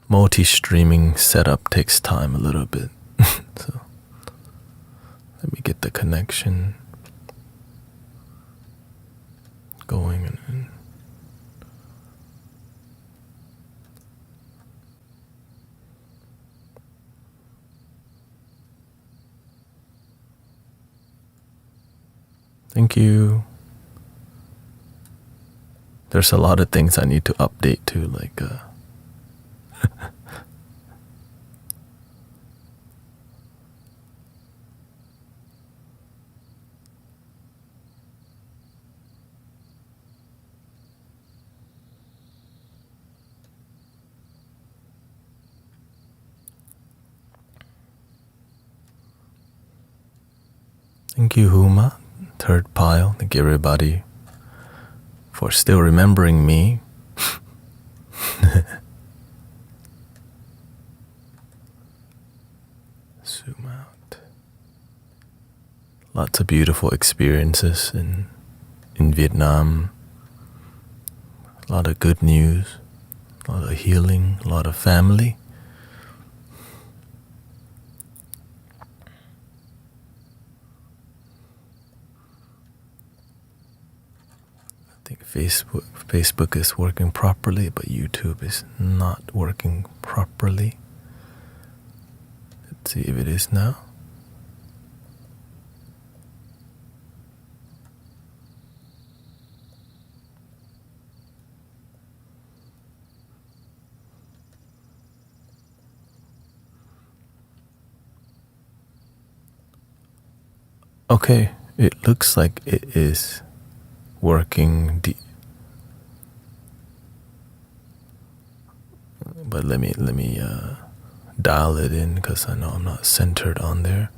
multi-streaming setup takes time a little bit. So let me get the connection going and thank you. There's a lot of things I need to update to, like thank you, Huma, third pile. Thank you, everybody, for still remembering me. Zoom out. Lots of beautiful experiences in Vietnam. A lot of good news, a lot of healing, a lot of family. I think Facebook is working properly, but YouTube is not working properly. Let's see if it is now. Okay, it looks like it is working. But let me dial it in because I know I'm not centered on there.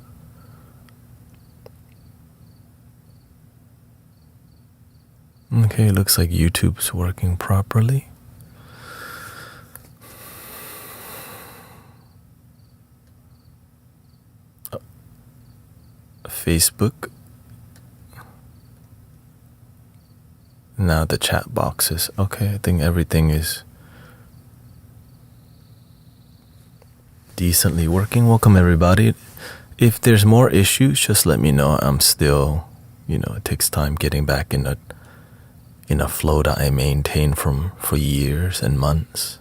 Okay, it looks like YouTube's working properly. Facebook. Now the chat boxes. Okay, I think everything is decently working. Welcome, everybody. If there's more issues, just let me know. I'm still, it takes time getting back in a flow that I maintained for years and months.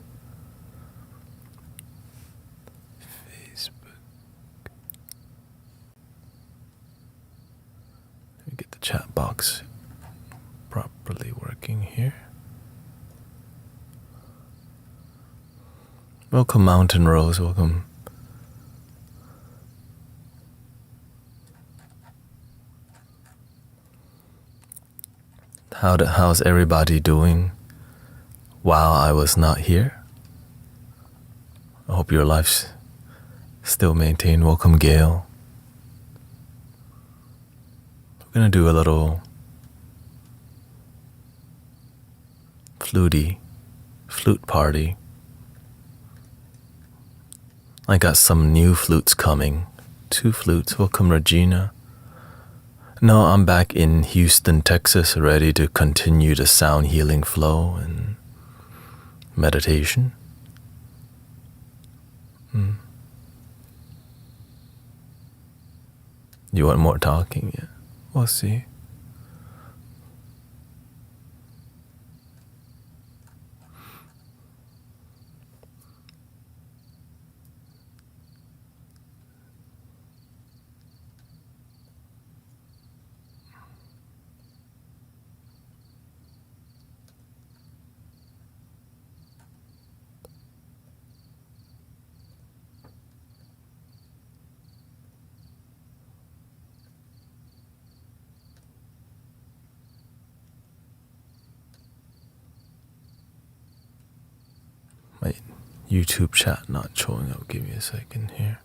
Get the chat box properly working here. Welcome, Mountain Rose. Welcome. How's everybody doing while I was not here? I hope your life's still maintained. Welcome, Gail. We're gonna do a little flute party. I got some new flutes coming. 2 flutes. Welcome, Regina. No, I'm back in Houston, Texas, ready to continue the sound healing flow and meditation. You want more talking? Yeah, we'll see. My YouTube chat not showing up. Give me a second here.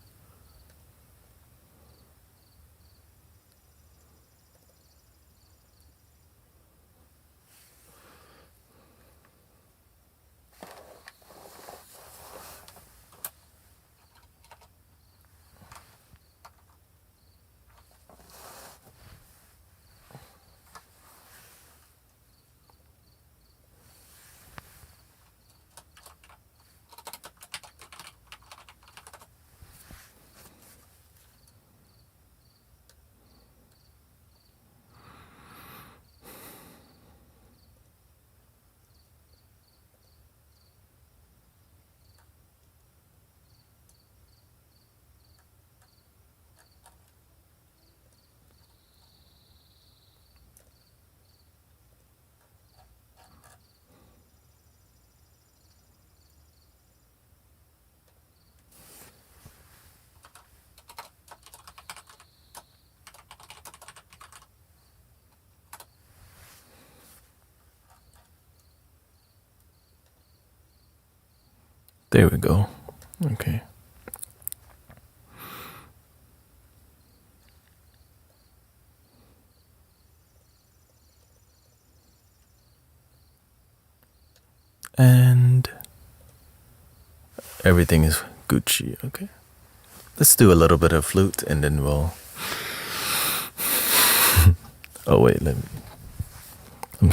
There we go. Okay. And everything is Gucci. Okay. Let's do a little bit of flute and then we'll. Oh, wait, let me.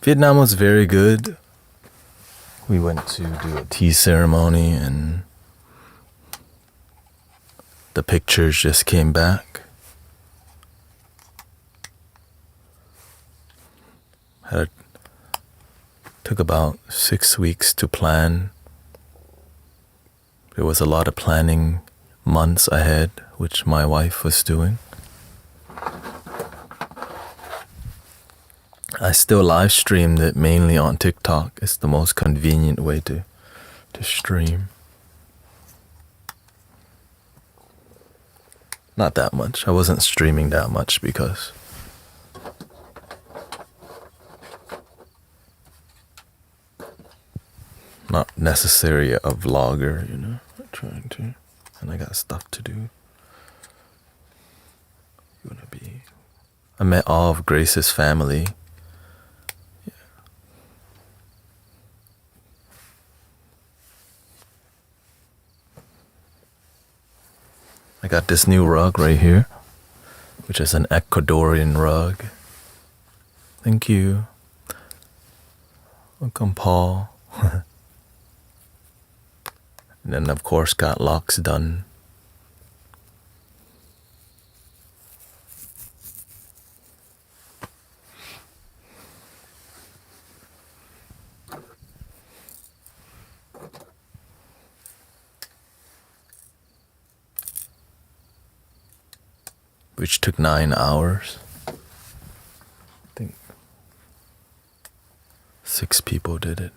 Vietnam was very good. We went to do a tea ceremony and the pictures just came back. Took about 6 weeks to plan. There was a lot of planning months ahead, which my wife was doing. I still live streamed it mainly on TikTok. It's the most convenient way to stream. Not that much. I wasn't streaming that much because not necessarily a vlogger, you know, trying to, and I got stuff to do. I met all of Grace's family. Yeah. I got this new rug right here, which is an Ecuadorian rug. Thank you. Welcome, Paul. And then, of course, got locks done. Which took 9 hours. I think 6 people did it.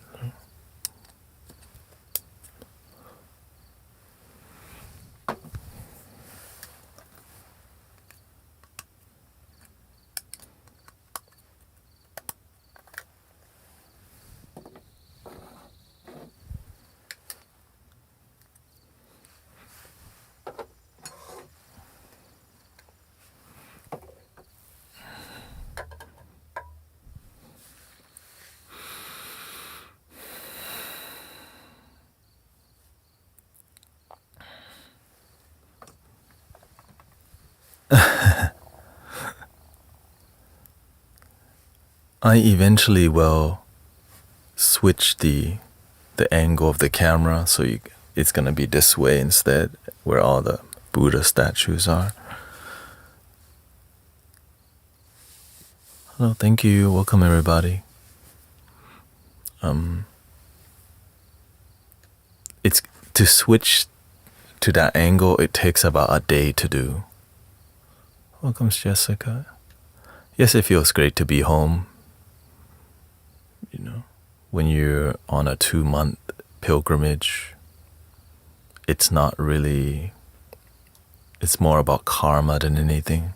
I eventually will switch the angle of the camera so it's gonna be this way instead, where all the Buddha statues are. Hello, thank you. Welcome everybody. It's to switch to that angle. It takes about a day to do. Welcome, Jessica. Yes, it feels great to be home. You know, when you're on a 2-month pilgrimage, it's not really. It's more about karma than anything.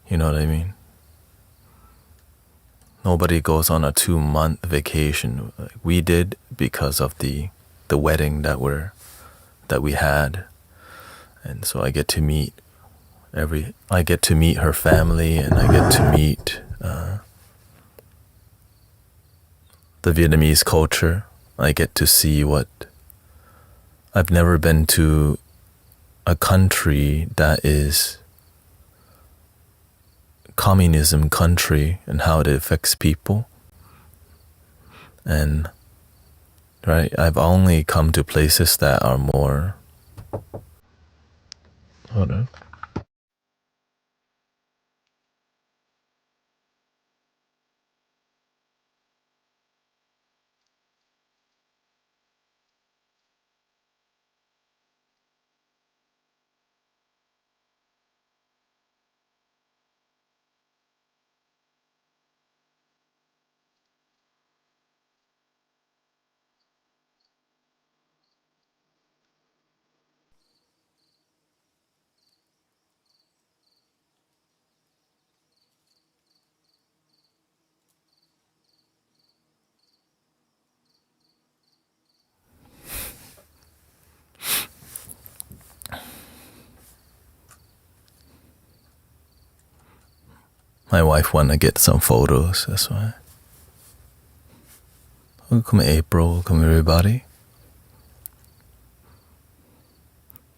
You know what I mean? Nobody goes on a 2-month vacation. We did because of the wedding that we had, and so I get to meet her family, and I get to meet the Vietnamese culture. I get to see what. I've never been to a country that is communism country and how it affects people. And right, I've only come to places that are more. Hold on. My wife wanna get some photos, that's why. Welcome April, welcome everybody.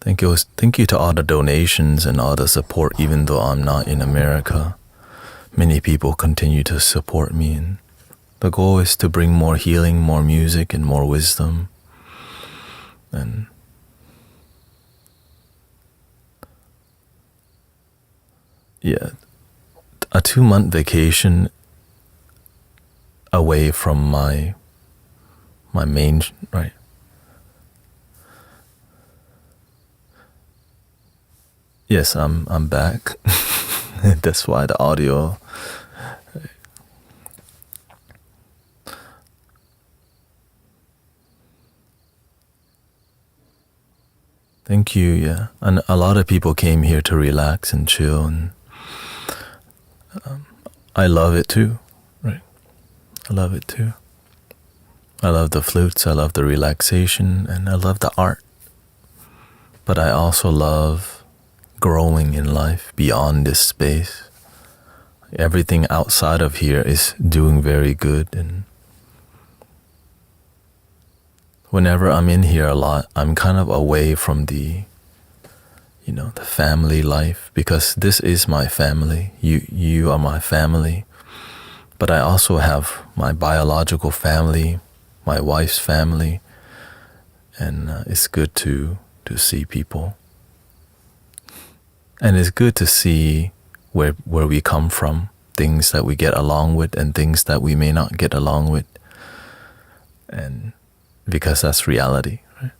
Thank you to all the donations and all the support, even though I'm not in America. Many people continue to support me, and the goal is to bring more healing, more music, and more wisdom. And yeah, a 2-month vacation away from my main, right? Yes, I'm back. That's why the audio. Thank you, yeah. And a lot of people came here to relax and chill, and I love it too, right? I love it too. I love the flutes, I love the relaxation, and I love the art. But I also love growing in life beyond this space. Everything outside of here is doing very good, and whenever I'm in here a lot, I'm kind of away from the family life, because this is my family. You are my family. But I also have my biological family, my wife's family, and it's good to see people. And it's good to see where we come from, things that we get along with and things that we may not get along with. And because that's reality, right?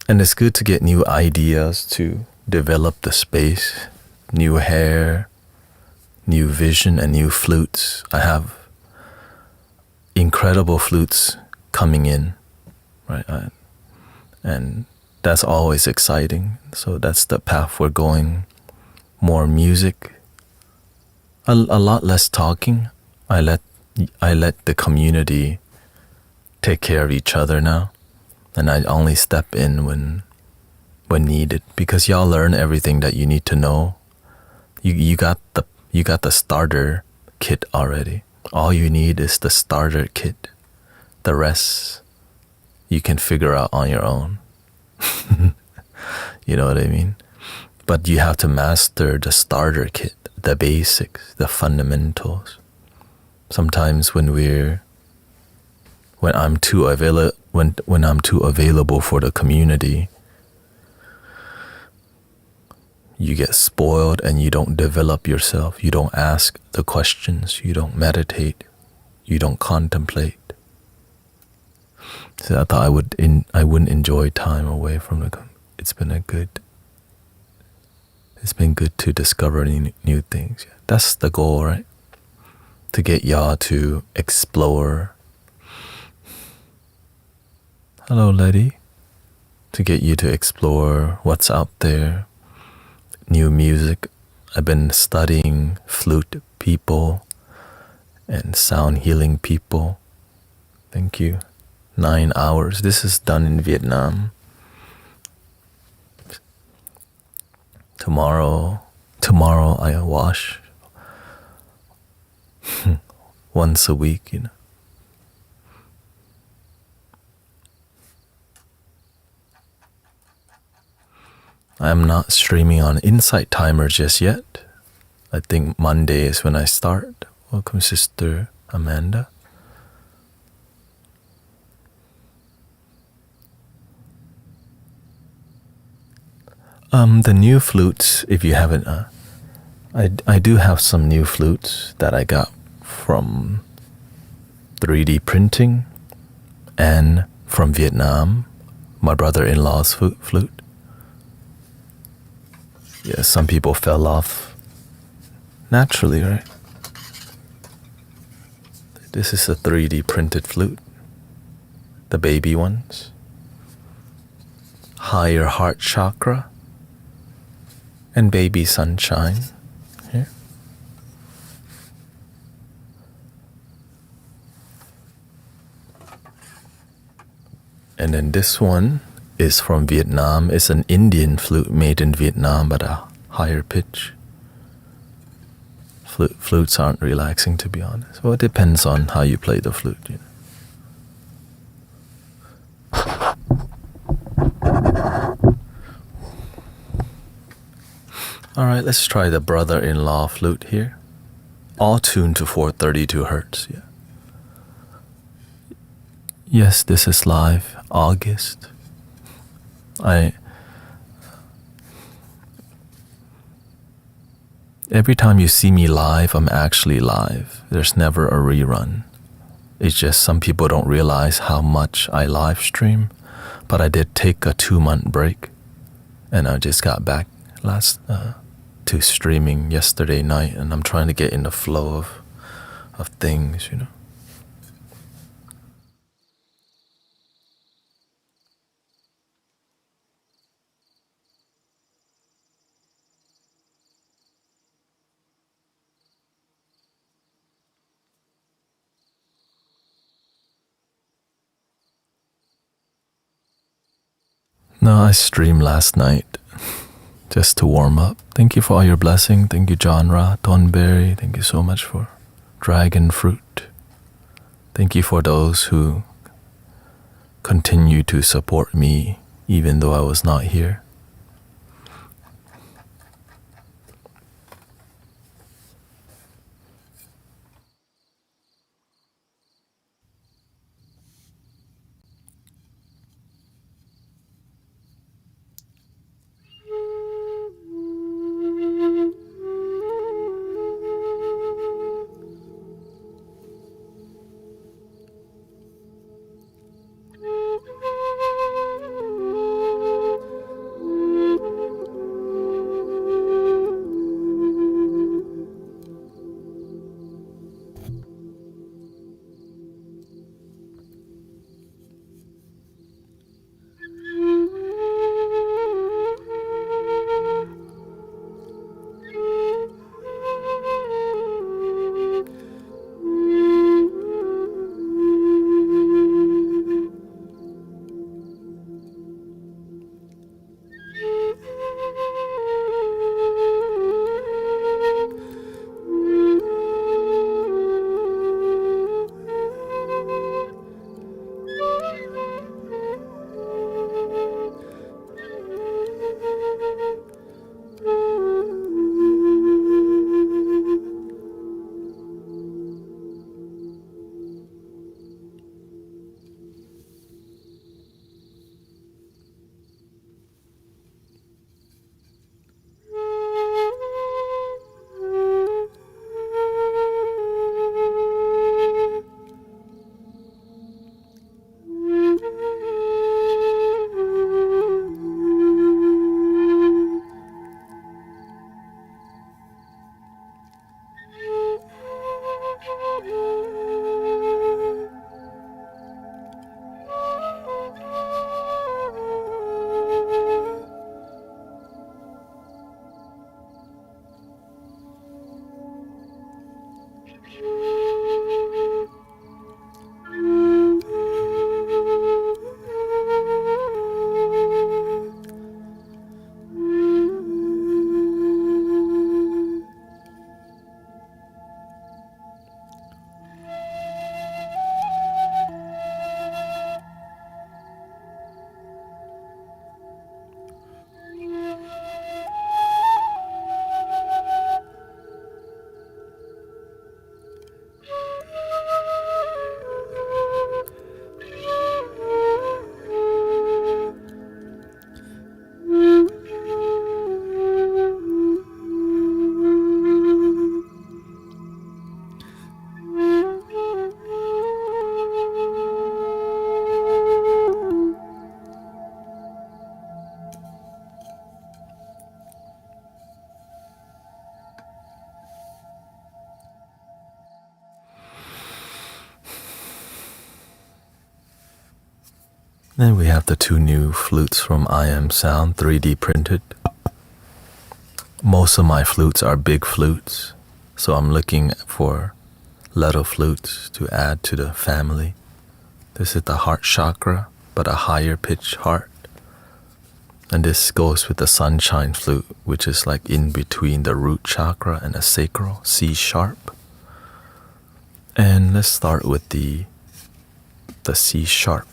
And it's good to get new ideas to develop the space, new hair, new vision, and new flutes. I have incredible flutes coming in, right? And that's always exciting. So that's the path we're going. More music, a lot less talking. I let the community take care of each other now, and I only step in when needed, because y'all learn everything that you need to know. You got the starter kit already. All you need is the starter kit. The rest you can figure out on your own. You know what I mean? But you have to master the starter kit, the basics, the fundamentals. Sometimes when I'm too available for the community, you get spoiled and you don't develop yourself. You don't ask the questions. You don't meditate. You don't contemplate. So I thought I wouldn't enjoy time away from the. It's been good to discover new things. That's the goal, right? To get y'all to explore. Hello, lady. To get you to explore what's out there. New music. I've been studying flute people and sound healing people. Thank you. 9 hours. This is done in Vietnam. Tomorrow I wash once a week, I'm not streaming on Insight Timer just yet. I think Monday is when I start. Welcome, Sister Amanda. The new flutes, if you haven't, I do have some new flutes that I got from 3D printing and from Vietnam, my brother-in-law's flute. Yeah, some people fell off naturally, right? This is a 3D printed flute, the baby ones. Higher heart chakra and baby sunshine. Here. And then this one is from Vietnam. It's an Indian flute made in Vietnam, but a higher pitch. Flutes aren't relaxing, to be honest. Well, it depends on how you play the flute. You know? Alright, let's try the brother-in-law flute here. All tuned to 432 hertz. Yeah. Yes, this is live, August. Every time you see me live, I'm actually live. There's never a rerun. It's just some people don't realize how much I live stream, but I did take a 2-month break, and I just got back to streaming yesterday night, and I'm trying to get in the flow of things, you know. No, I streamed last night just to warm up. Thank you for all your blessing. Thank you, John Ra, Tonberry. Thank you so much for Dragon Fruit. Thank you for those who continue to support me even though I was not here. Then we have the 2 new flutes from I Am Sound, 3D printed. Most of my flutes are big flutes, so I'm looking for little flutes to add to the family. This is the heart chakra, but a higher pitch heart, And this goes with the sunshine flute, which is like in between the root chakra and the sacral, C sharp. And let's start with the C sharp.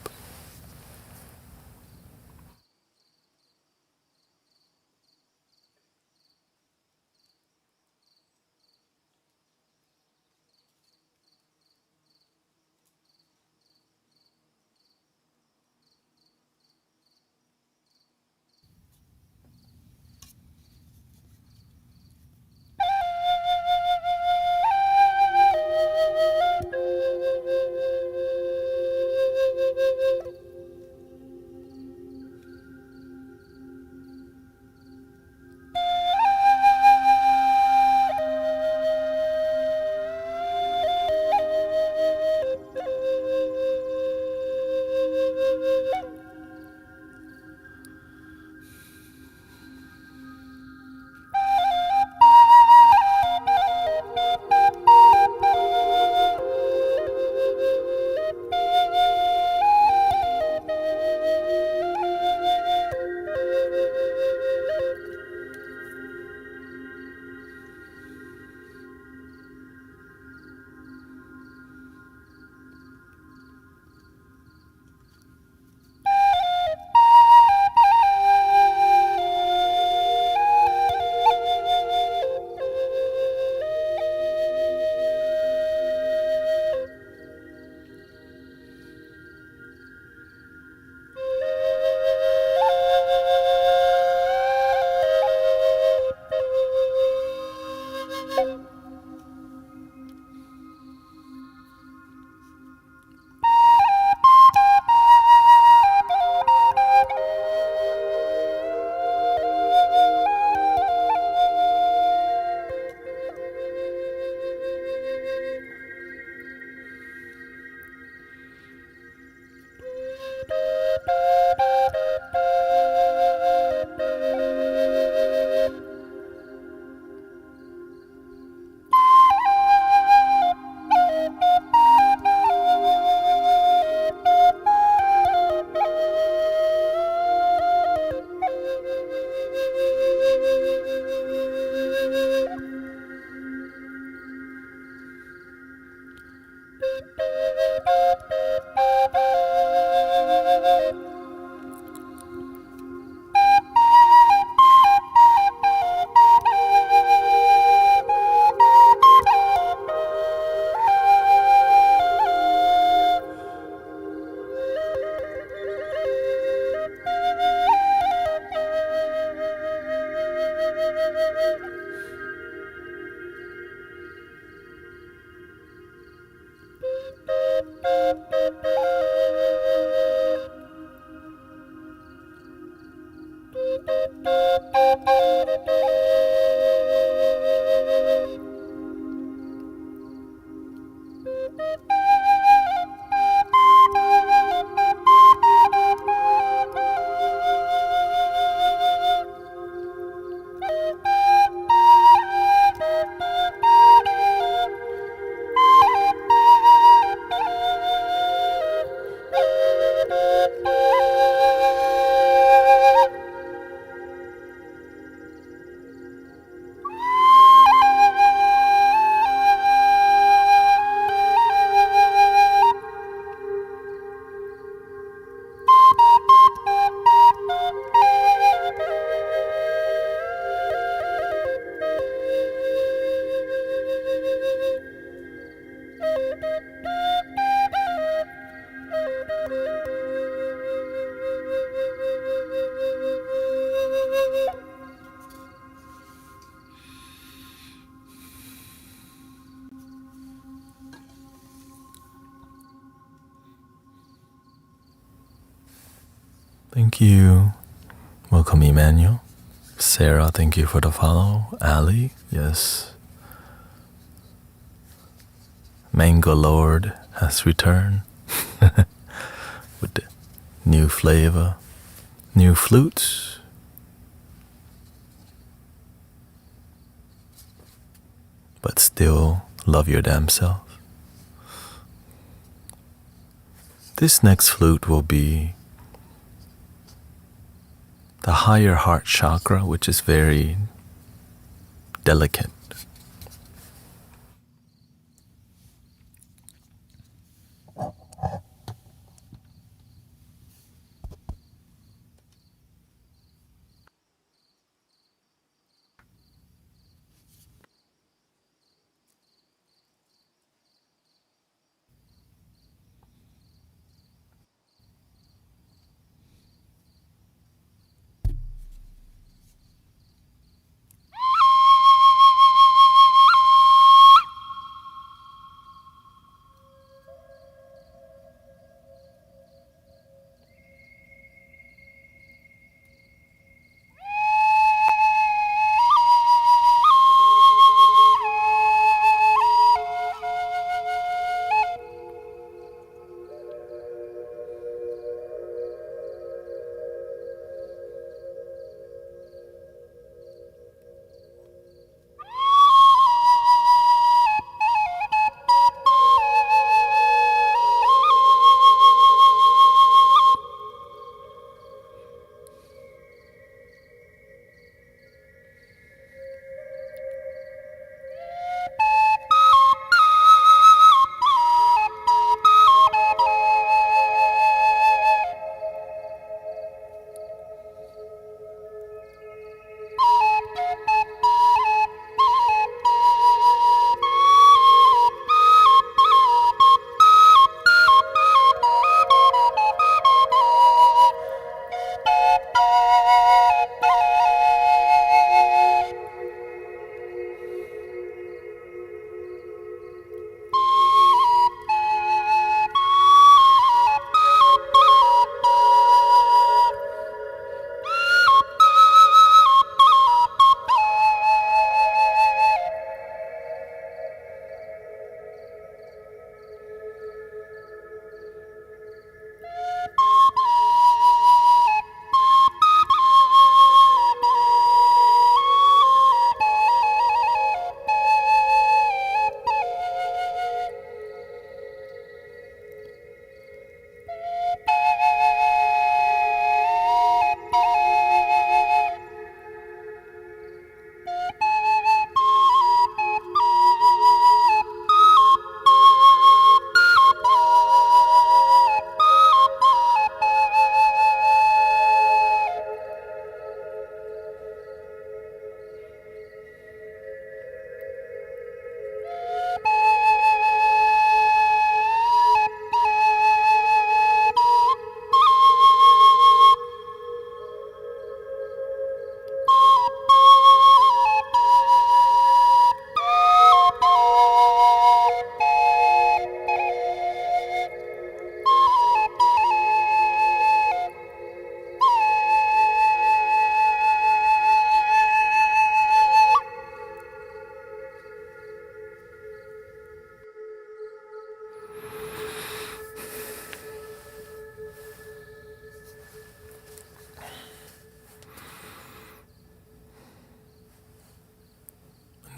Thank you. Welcome, Emmanuel. Sarah, thank you for the follow. Ali, yes. Mango Lord has returned with the new flavor, new flutes. But still love your damn self. This next flute will be the higher heart chakra, which is very delicate.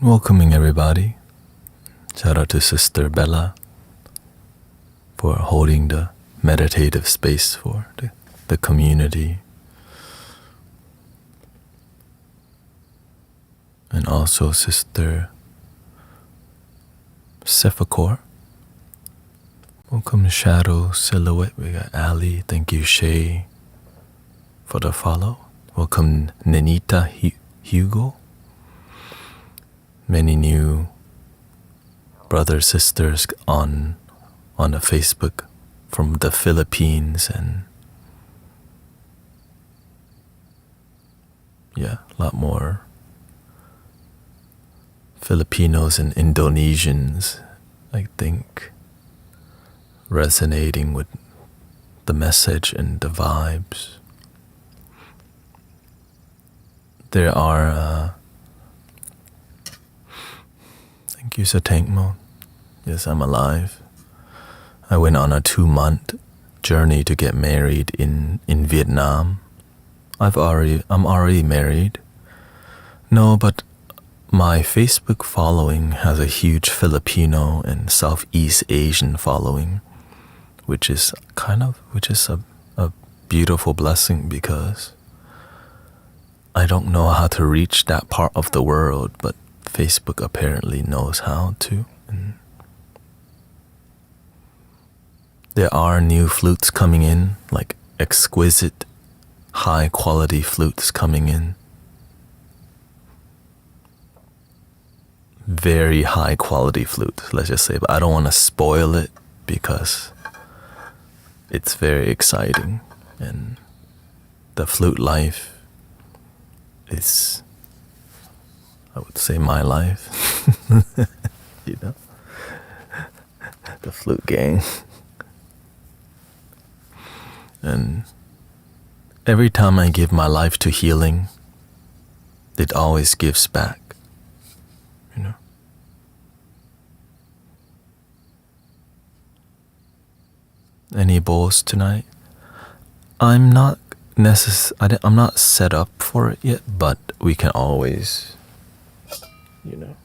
Welcoming everybody. Shout out to Sister Bella for holding the meditative space for the community. And also Sister Sephakor. Welcome Shadow Silhouette. We got Ali. Thank you Shay for the follow. Welcome Nenita Hugo. Many new brothers, sisters on the Facebook from the Philippines and a lot more Filipinos and Indonesians, I think, resonating with the message and the vibes. There are thank you, Tank Mode. Yes, I'm alive. I went on a 2-month journey to get married in Vietnam. I'm already married. No, but my Facebook following has a huge Filipino and Southeast Asian following, which is a beautiful blessing because I don't know how to reach that part of the world, but Facebook apparently knows how to. And there are new flutes coming in, like exquisite, high quality flutes coming in. Very high quality flute, let's just say, but I don't want to spoil it because it's very exciting, and the flute life is, I would say, my life. You know, the flute gang. And every time I give my life to healing, it always gives back. You know, any bowls tonight? I'm not set up for it yet, but we can always, you know.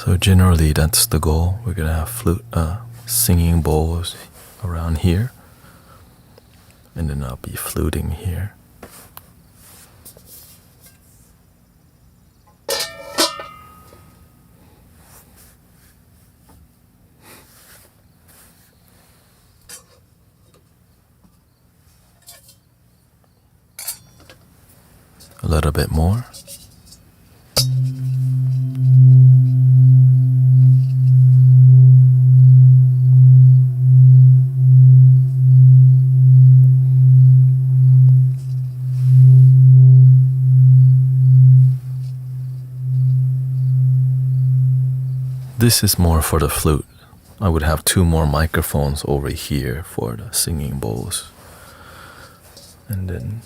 So generally that's the goal. We're gonna have flute, singing bowls around here, and then I'll be fluting here. A little bit more. This is more for the flute. I would have 2 more microphones over here for the singing bowls. And then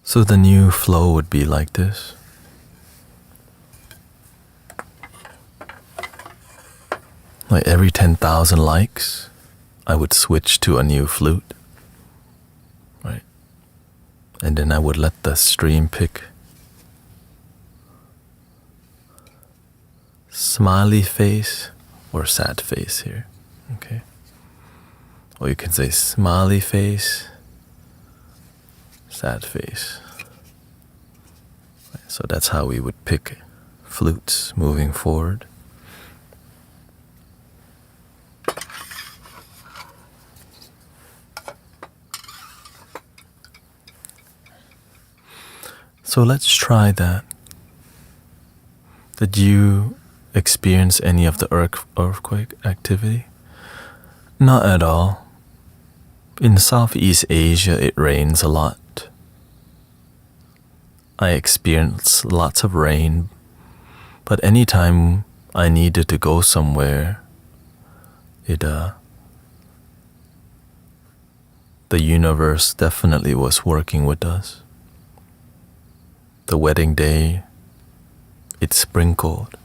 so the new flow would be like this. Like every 10,000 likes, I would switch to a new flute. Right? And then I would let the stream pick smiley face or sad face here. Okay? Or you can say smiley face, sad face. So that's how we would pick flutes moving forward. So let's try that. Did you experience any of the earthquake activity? Not at all. In Southeast Asia, it rains a lot. I experienced lots of rain, but anytime I needed to go somewhere, the universe definitely was working with us. The wedding day, it sprinkled.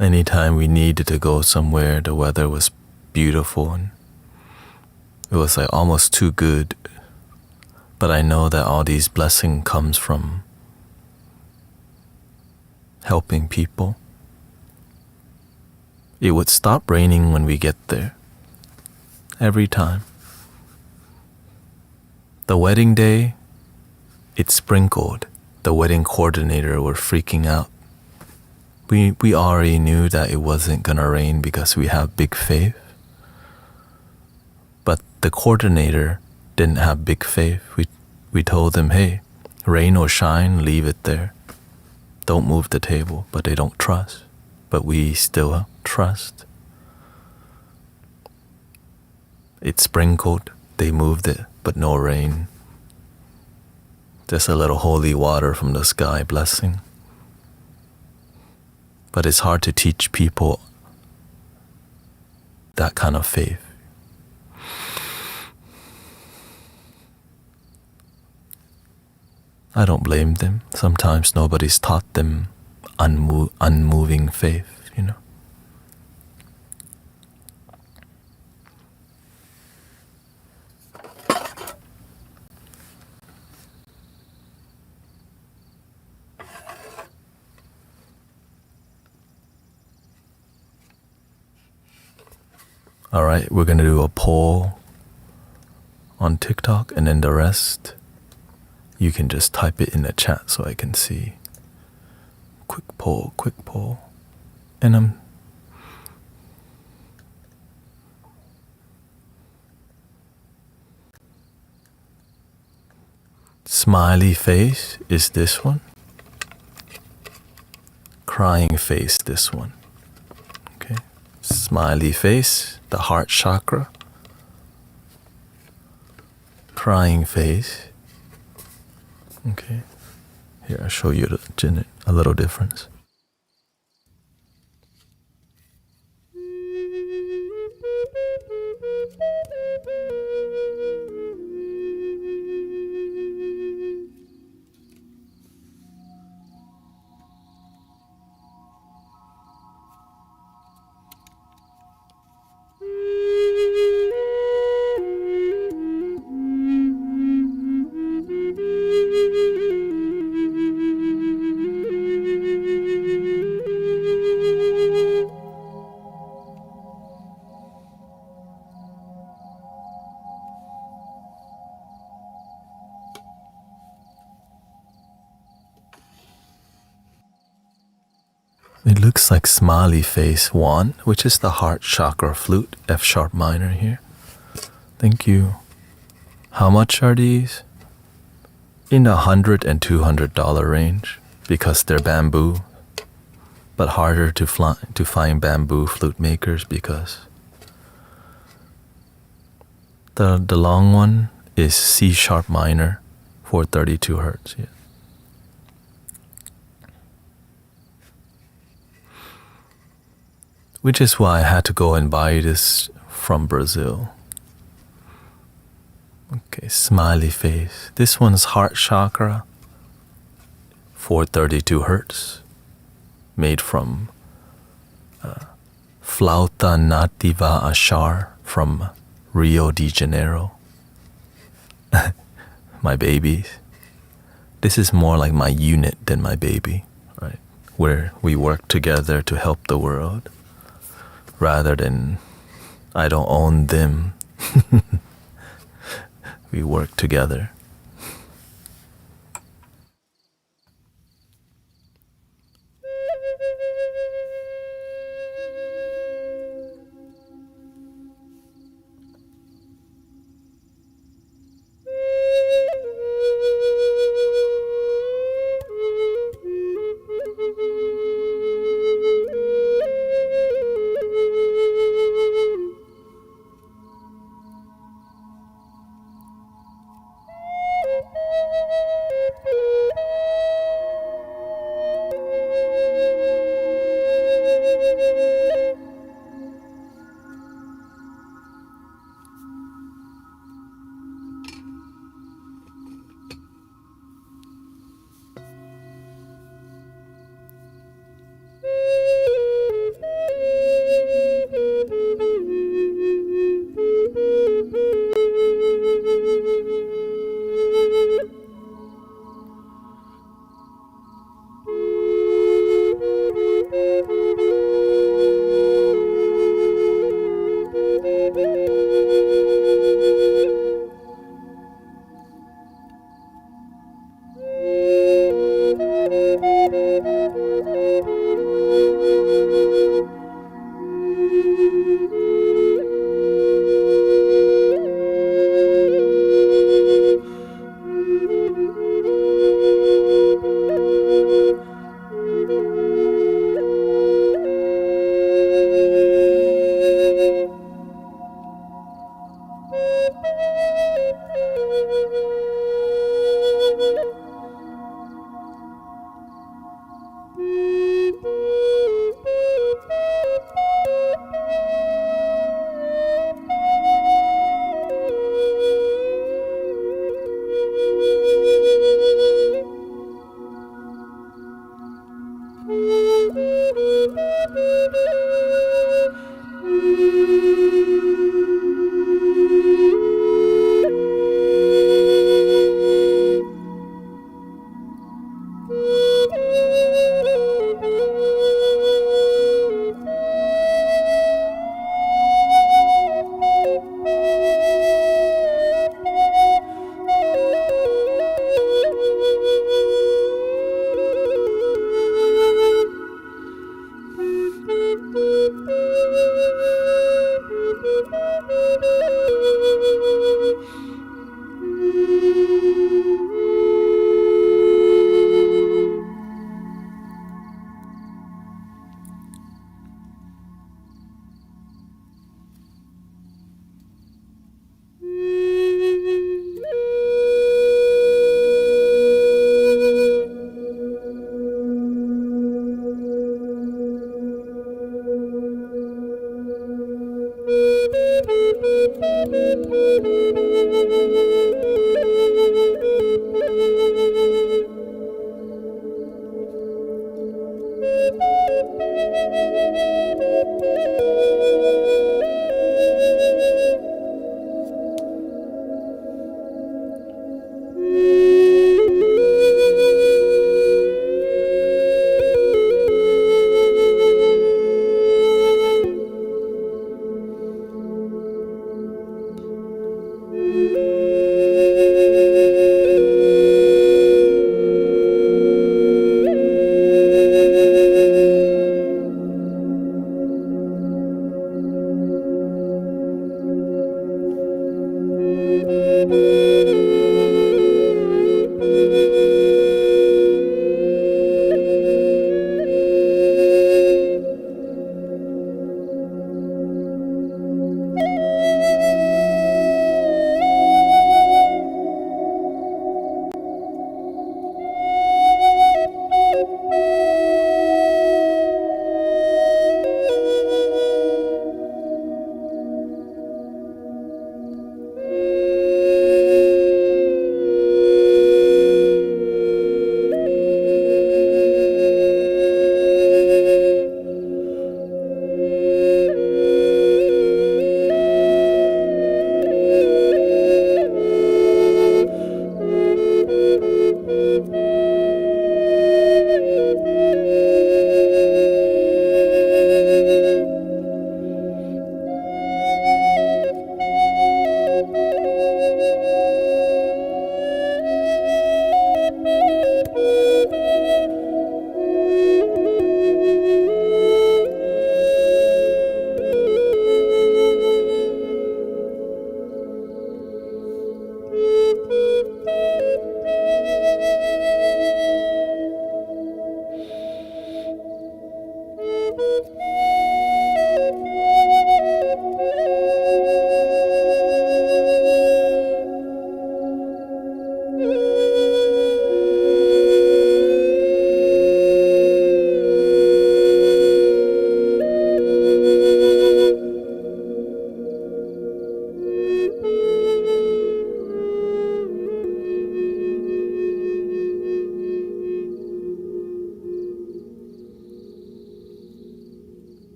Anytime we needed to go somewhere, the weather was beautiful and it was like almost too good. But I know that all these blessings comes from helping people. It would stop raining when we get there. Every time. The wedding day, it sprinkled the wedding coordinator were freaking out. We already knew that it wasn't gonna rain because we have big faith. But the coordinator didn't have big faith. We told them, hey, rain or shine, leave it there. Don't move the table, but they don't trust. But we still trust. It sprinkled, they moved it, but no rain. Just a little holy water from the sky blessing. But it's hard to teach people that kind of faith. I don't blame them. Sometimes nobody's taught them unmoving faith, you know. All right, we're going to do a poll on TikTok, and then the rest, you can just type it in the chat so I can see. Quick poll. And smiley face is this one. Crying face, this one. Okay. Smiley face, the heart chakra. Crying face. Okay. Here, I'll show you a little difference. It looks like smiley face 1, which is the heart chakra flute, F sharp minor here. Thank you. How much are these? In the $100 and $200 range because they're bamboo, but harder to find bamboo flute makers because the long one is C sharp minor for 32 hertz. Yeah. Which is why I had to go and buy this from Brazil. Okay, smiley face. This one's heart chakra, 432 hertz, made from Flauta Nativa Ashar from Rio de Janeiro. My babies. This is more like my unit than my baby, right? Where we work together to help the world, rather than I don't own them. We work together.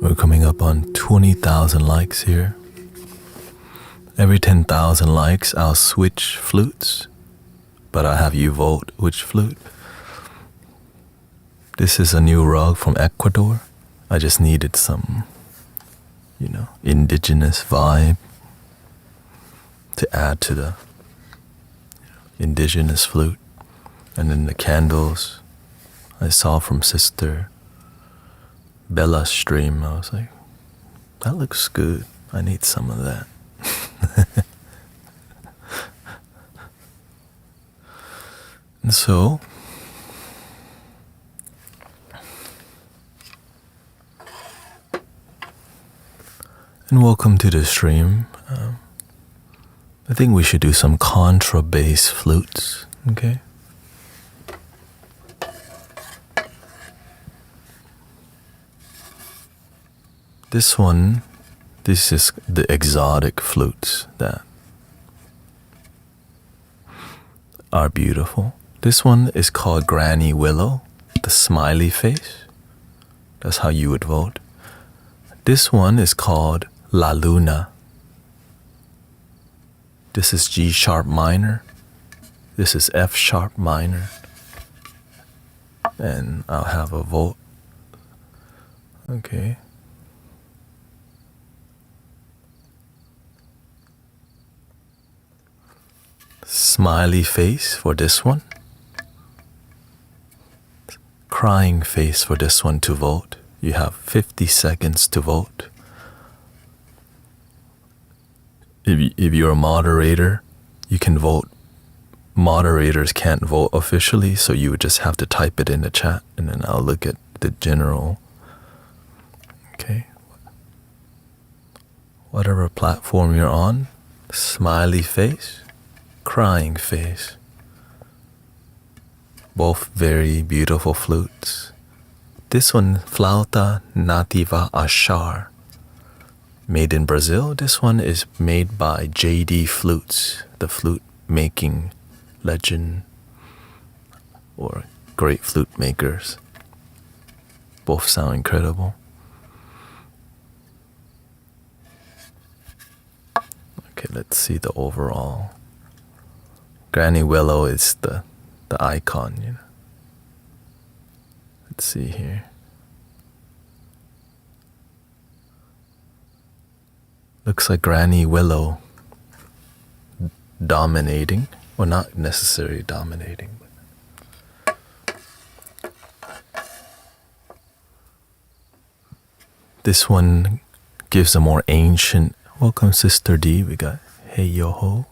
We're coming up on 20,000 likes here. Every 10,000 likes, I'll switch flutes, but I'll have you vote which flute. This is a new rug from Ecuador. I just needed some, indigenous vibe to add to the indigenous flute. And then the candles I saw from Sister Bella's stream. I was like, that looks good. I need some of that. And so, and welcome to the stream. I think we should do some contra bass flutes, okay? This is the exotic flutes that are beautiful. This one is called Granny Willow, the smiley face. That's how you would vote. This one is called La Luna. This is G sharp minor. This is F sharp minor. And I'll have a vote. Okay. Smiley face for this one. Crying face for this one to vote. You have 50 seconds to vote. If you're a moderator, you can vote. Moderators can't vote officially, so you would just have to type it in the chat, and then I'll look at the general. Okay. Whatever platform you're on, smiley face, crying face. Both very beautiful flutes. This one, Flauta Nativa Achar. Made in Brazil. This one is made by JD Flutes, the flute making legend or great flute makers. Both sound incredible. Okay, let's see the overall. Granny Willow is the icon, you know. Let's see here. Looks like Granny Willow dominating, or not necessarily dominating. This one gives a more ancient, welcome Sister D, we got Hey Yo Ho.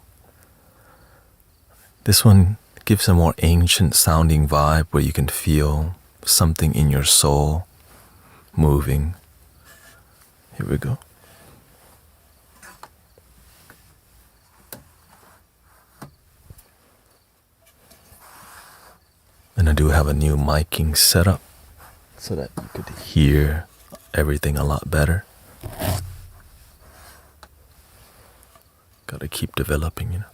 This one gives a more ancient sounding vibe where you can feel something in your soul moving. Here we go. And I do have a new miking setup so that you could hear everything a lot better. Gotta keep developing, you know.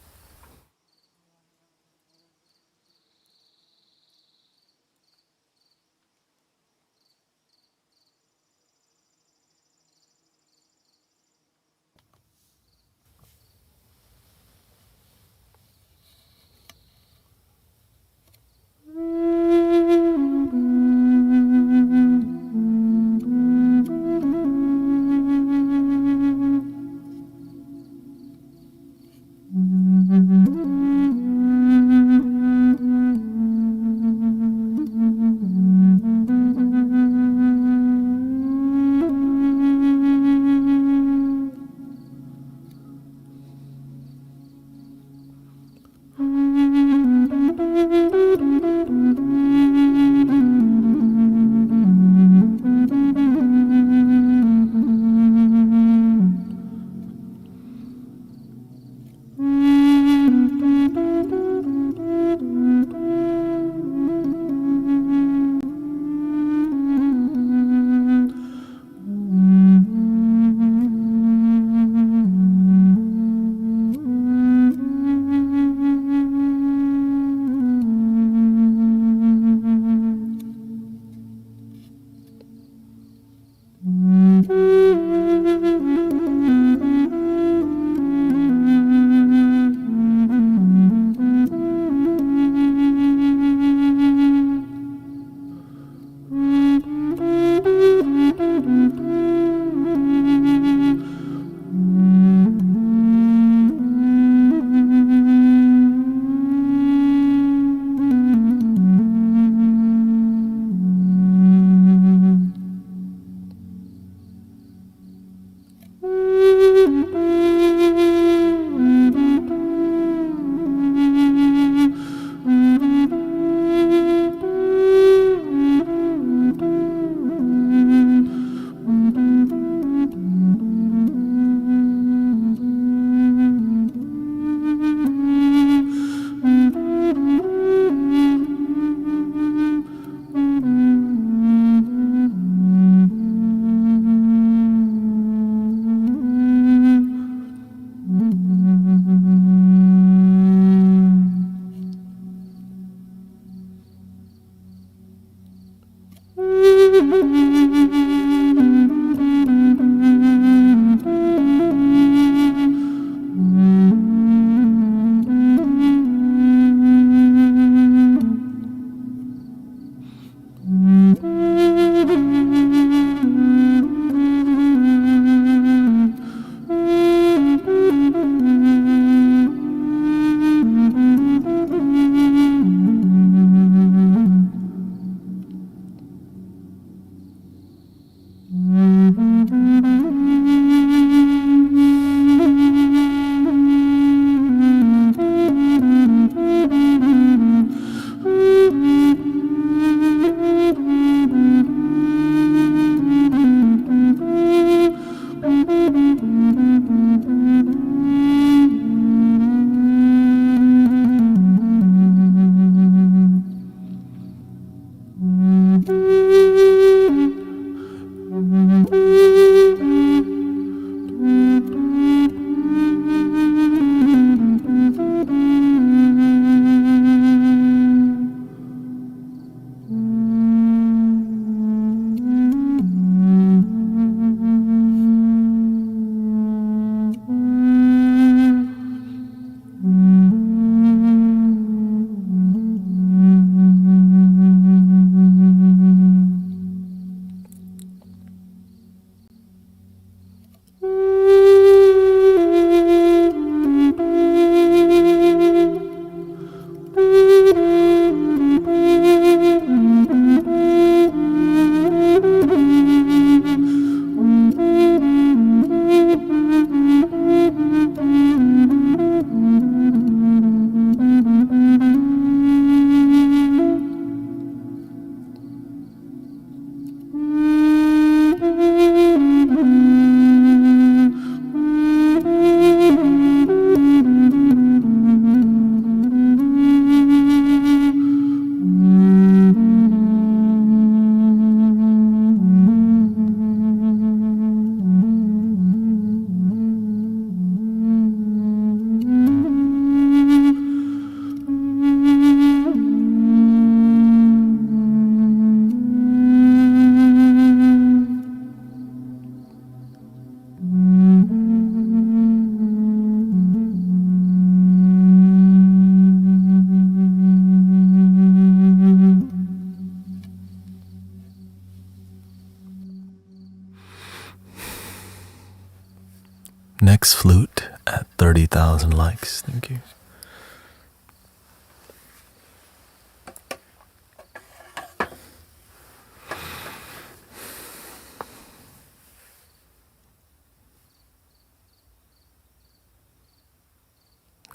Next flute at 30,000 likes. Thank you.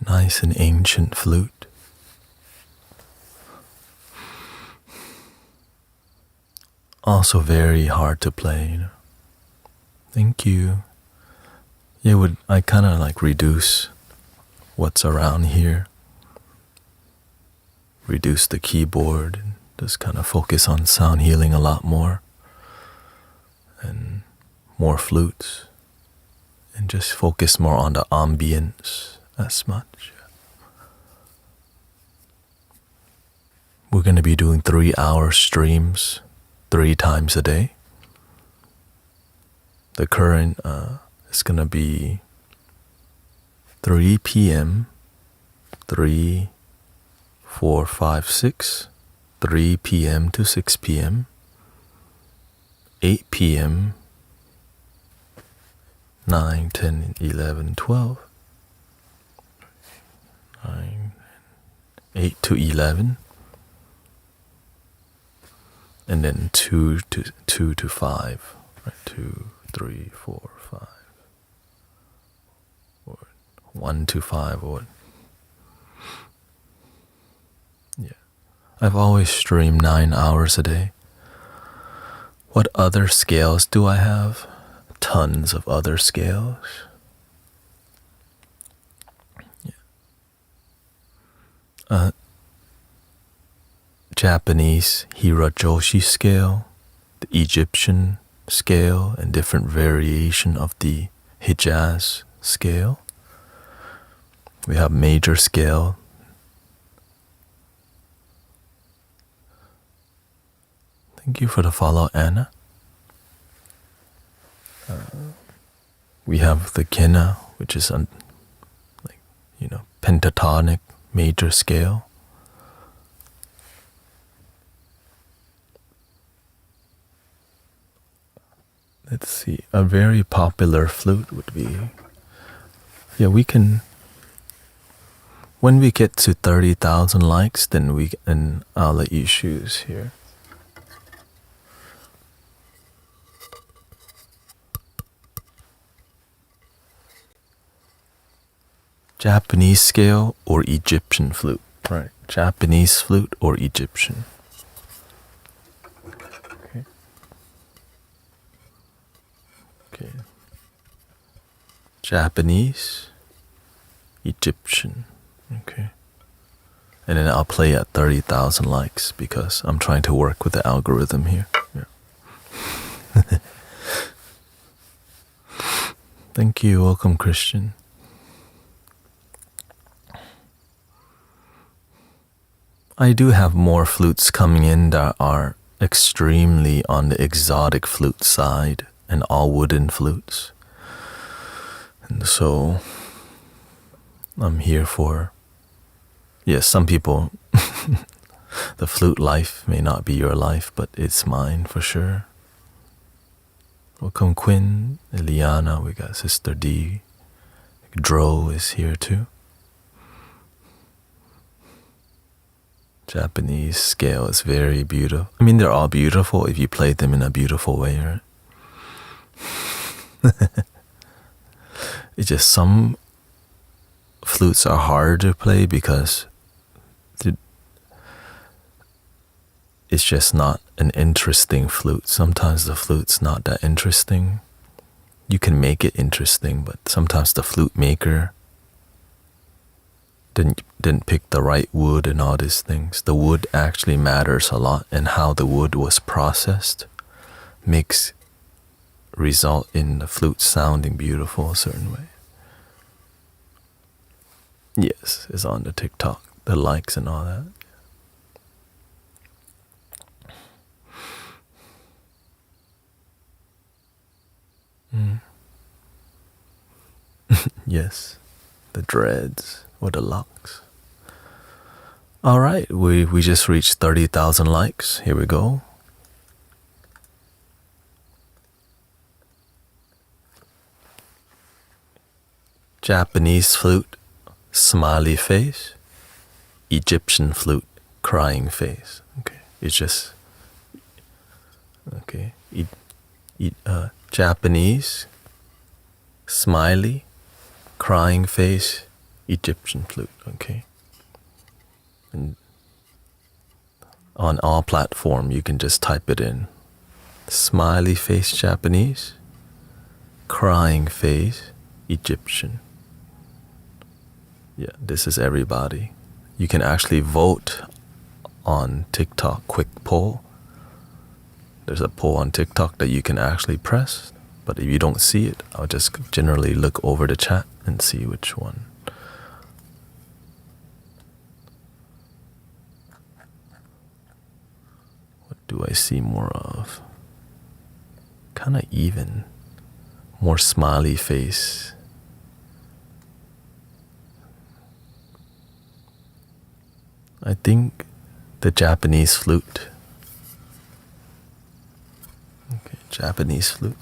Nice and ancient flute. Also very hard to play, you know. Thank you. Yeah, I kind of like reduce what's around here. Reduce the keyboard and just kind of focus on sound healing a lot more. And more flutes. And just focus more on the ambience as much. We're going to be doing 3-hour streams 3 times a day. The current is going to be 3 p.m., 3, 4, 5, 6, 3 p.m. to 6 p.m., 8 p.m., 9, 10, 11, 12, 9, 8 to 11, and then 2 to 5, right? 2, 3, 4, 5, or 1 to 5, or yeah. I've always streamed 9 hours a day. What other scales do I have? Tons of other scales. Yeah. Japanese Hirajoshi scale, the Egyptian scale, and different variation of the Hijaz scale. We have major scale. Thank you for the follow, Anna. We have the Kena, which is pentatonic major scale. Let's see, a very popular flute would be, we can, when we get to 30,000 likes, then I'll let you choose here. Japanese scale or Egyptian flute, right? Japanese flute or Egyptian. Okay. Japanese, Egyptian, okay. And then I'll play at 30,000 likes because I'm trying to work with the algorithm here. Yeah. Thank you, welcome Christian. I do have more flutes coming in that are extremely on the exotic flute side and all wooden flutes. And so I'm here for, some people, the flute life may not be your life, but it's mine for sure. Welcome Quinn, Eliana, we got Sister D, Dro is here too. Japanese scale is very beautiful. I mean, they're all beautiful if you play them in a beautiful way, right? It's just some flutes are hard to play because it's just not an interesting flute. Sometimes the flute's not that interesting. You can make it interesting, but sometimes the flute maker didn't pick the right wood and all these things. The wood actually matters a lot, and how the wood was processed result in the flute sounding beautiful a certain way. Yes, it's on the TikTok, the likes and all that. Yes, the dreads or the locks. All right, we just reached 30,000 likes. Here we go. Japanese flute, smiley face. Egyptian flute, crying face. Okay, it's just okay. Japanese, smiley, crying face, Egyptian flute. Okay, and on all platform you can just type it in. Smiley face Japanese, crying face Egyptian. Yeah, this is everybody. You can actually vote on TikTok quick poll. There's a poll on TikTok that you can actually press, but if you don't see it, I'll just generally look over the chat and see which one. What do I see more of? Kind of even. More smiley face. I think the Japanese flute. Okay, Japanese flute.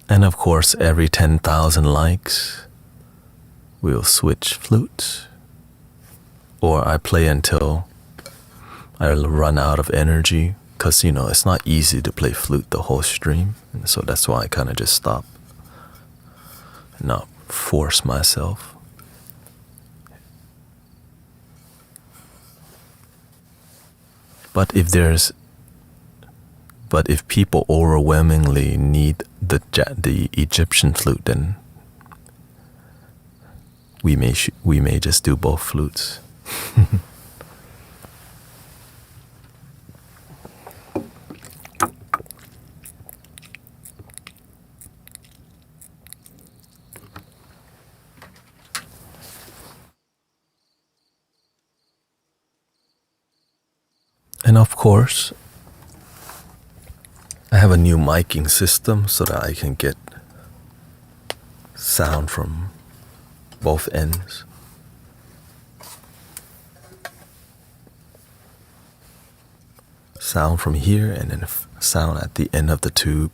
And of course, every 10,000 likes, we'll switch flutes. Or I play until I run out of energy. Because, it's not easy to play flute the whole stream. And so that's why I kind of just stop. And not force myself. But if people overwhelmingly need the Egyptian flute, then we may just do both flutes. And of course, I have a new miking system so that I can get sound from both ends. Sound from here and then sound at the end of the tube.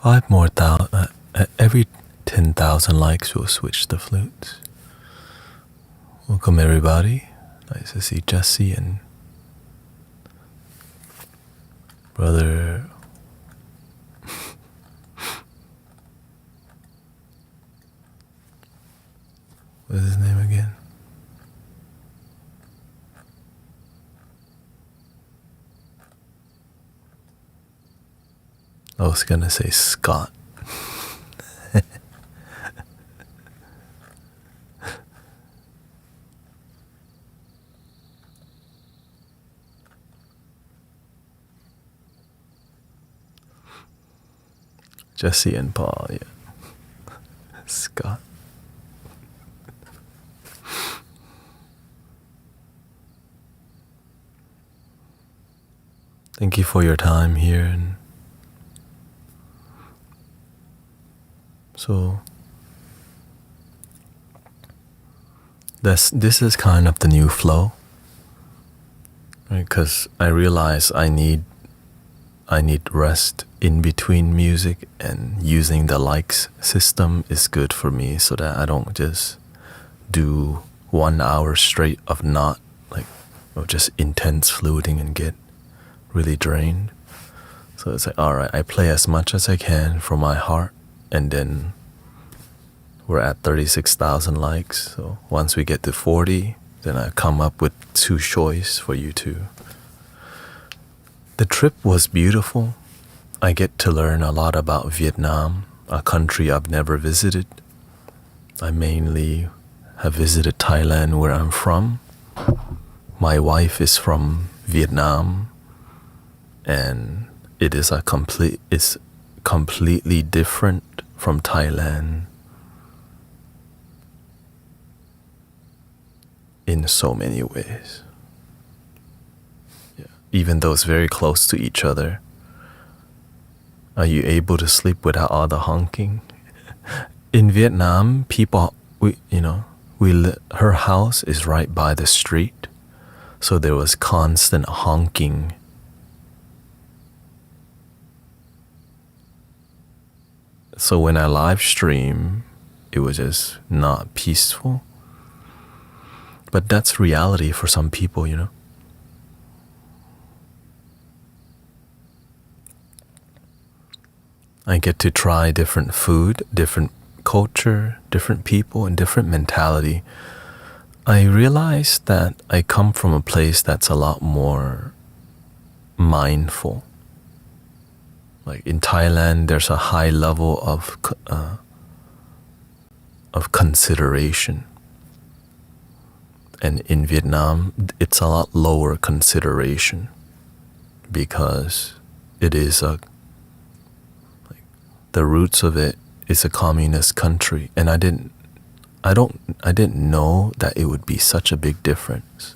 Five more every 10,000 likes we'll switch the flutes. Welcome everybody. Nice to see Jesse and brother what's his name again? I was gonna say Scott. Jesse and Paul, yeah. Scott. Thank you for your time here, and So this is kind of the new flow, right? Because I realize I need rest in between music, and using the likes system is good for me so that I don't just do 1 hour straight of not like of just intense fluting and get really drained. So it's like, all right, I play as much as I can from my heart, and then we're at 36,000 likes. So once we get to 40, then I come up with 2 choice for you to. The trip was beautiful. I get to learn a lot about Vietnam, a country I've never visited. I mainly have visited Thailand, where I'm from. My wife is from Vietnam, and it's completely different from Thailand in so many ways. Yeah. Even though it's very close to each other. Are you able to sleep without all the honking? In Vietnam, people, her house is right by the street, so there was constant honking. So when I live stream, it was just not peaceful. But that's reality for some people, I get to try different food, different culture, different people, and different mentality. I realized that I come from a place that's a lot more mindful. Like in Thailand, there's a high level of consideration. And in Vietnam, it's a lot lower consideration, because it is the roots of it is a communist country, and I didn't know that it would be such a big difference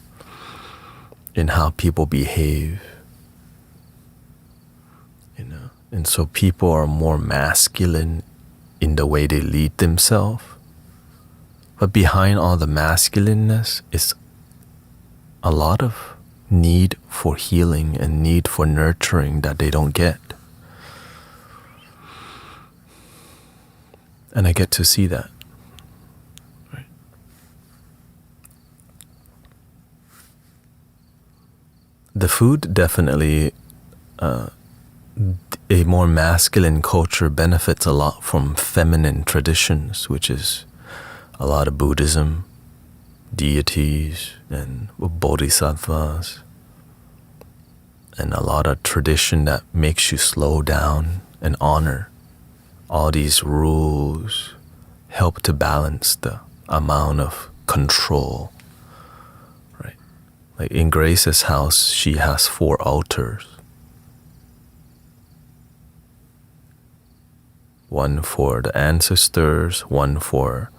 in how people behave, and so people are more masculine in the way they lead themselves, but behind all the masculineness is a lot of need for healing and need for nurturing that they don't get. And I get to see that. Right? The food definitely, a more masculine culture benefits a lot from feminine traditions, which is a lot of Buddhism, deities, and bodhisattvas, and a lot of tradition that makes you slow down and honor. All these rules help to balance the amount of control, right? Like in Grace's house, she has 4 altars. One for the ancestors, one for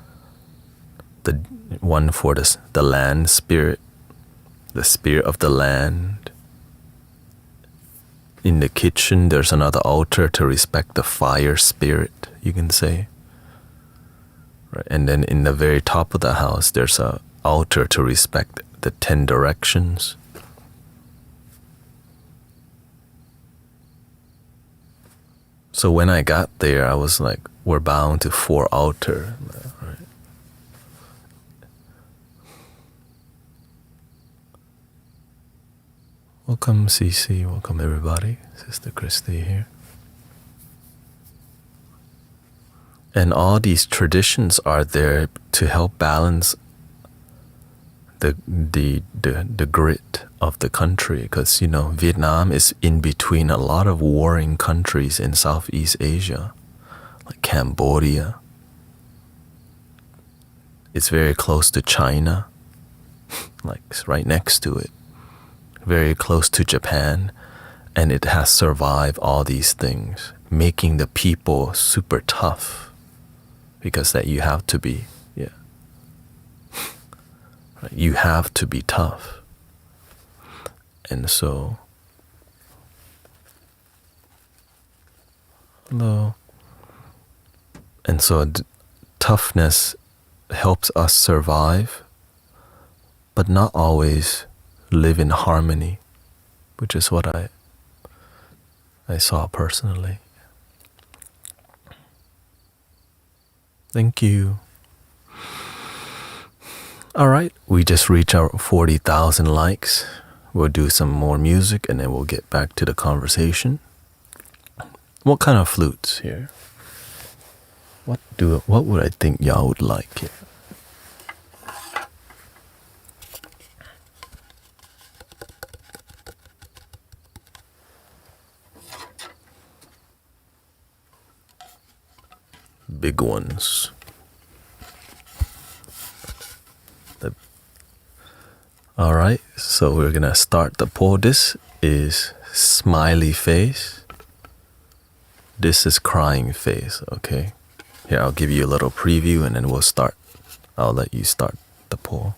the land spirit, the spirit of the land. In the kitchen, there's another altar to respect the fire spirit, you can say. Right? And then in the very top of the house, there's an altar to respect the 10 directions. So when I got there, I was like, we're bound to 4 altars. Right? Welcome, Cece. Welcome, everybody. Sister Christy here. And all these traditions are there to help balance the grit of the country, because Vietnam is in between a lot of warring countries in Southeast Asia, like Cambodia. It's very close to China, like right next to it. Very close to Japan, and it has survived all these things, making the people super tough, because that you have to be, right? You have to be tough. And so, hello. And so toughness helps us survive, but not always live in harmony, which is what I saw personally. Thank you. All right, we just reached our 40,000 likes. We'll do some more music and then we'll get back to the conversation. What kind of flutes here? What would I think y'all would like here? Big ones. All right, so we're gonna start the pour. This is smiley face. This is crying face, okay? Here, I'll give you a little preview and then we'll start. I'll let you start the pour.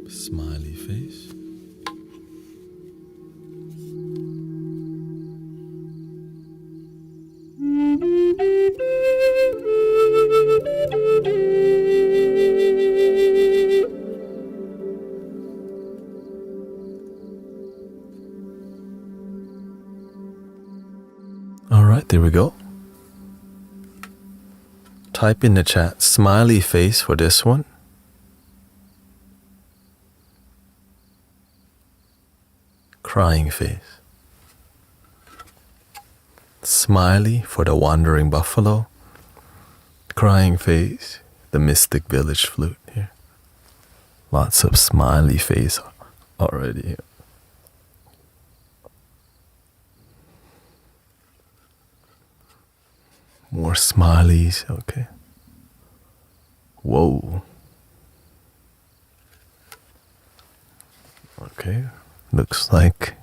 Smiley face. All right, there we go. Type in the chat smiley face for this one. Crying face. Smiley for the wandering buffalo. Crying face, the mystic village flute here. Lots of smiley face already here. More smileys, okay. Whoa. Okay, looks like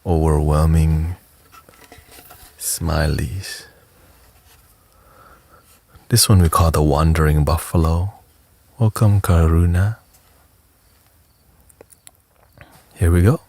overwhelming smileys. This one we call the wandering buffalo. Welcome, Karuna. Here we go.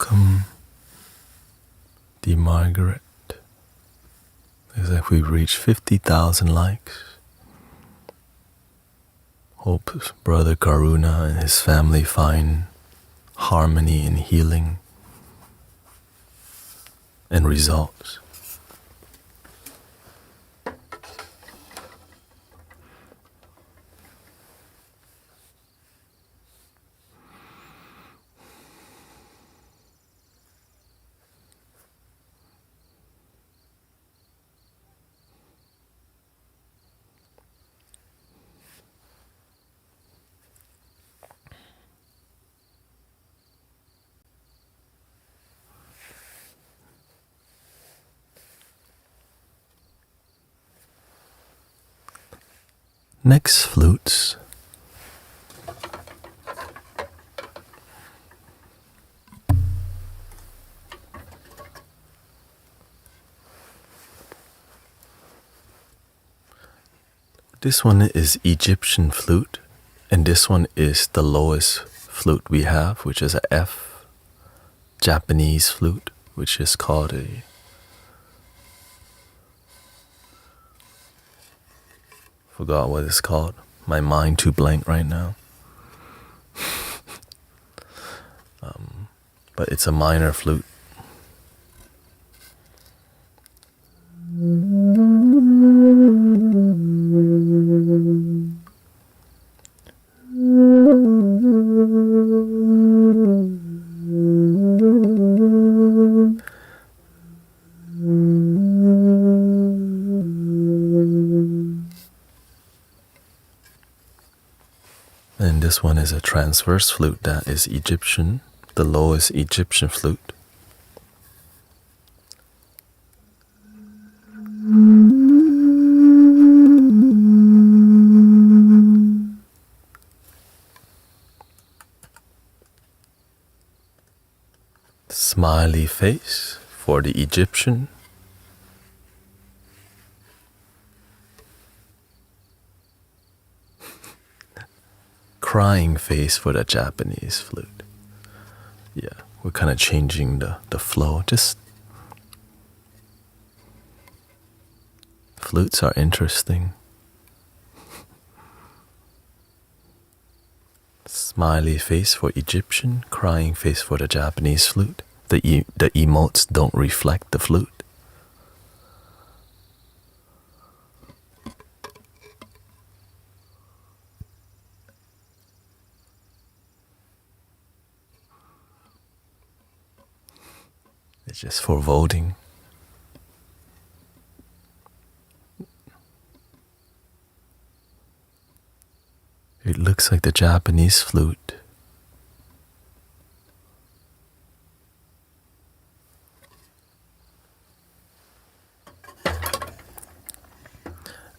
Welcome, Dee Margaret. Looks like we've reached 50,000 likes. Hope Brother Karuna and his family find harmony and healing and results. Next flutes. This one is Egyptian flute, and this one is the lowest flute we have, which is a F, Japanese flute, which is called a forgot what it's called. My mind too blank right now. But it's a minor flute. And this one is a transverse flute that is Egyptian, the lowest Egyptian flute. Smiley face for the Egyptian. Crying face for the Japanese flute. Yeah, we're kind of changing the flow. Just flutes are interesting. Smiley face for Egyptian, crying face for the Japanese flute. The emotes don't reflect the flute. It's just for voting. It looks like the Japanese flute.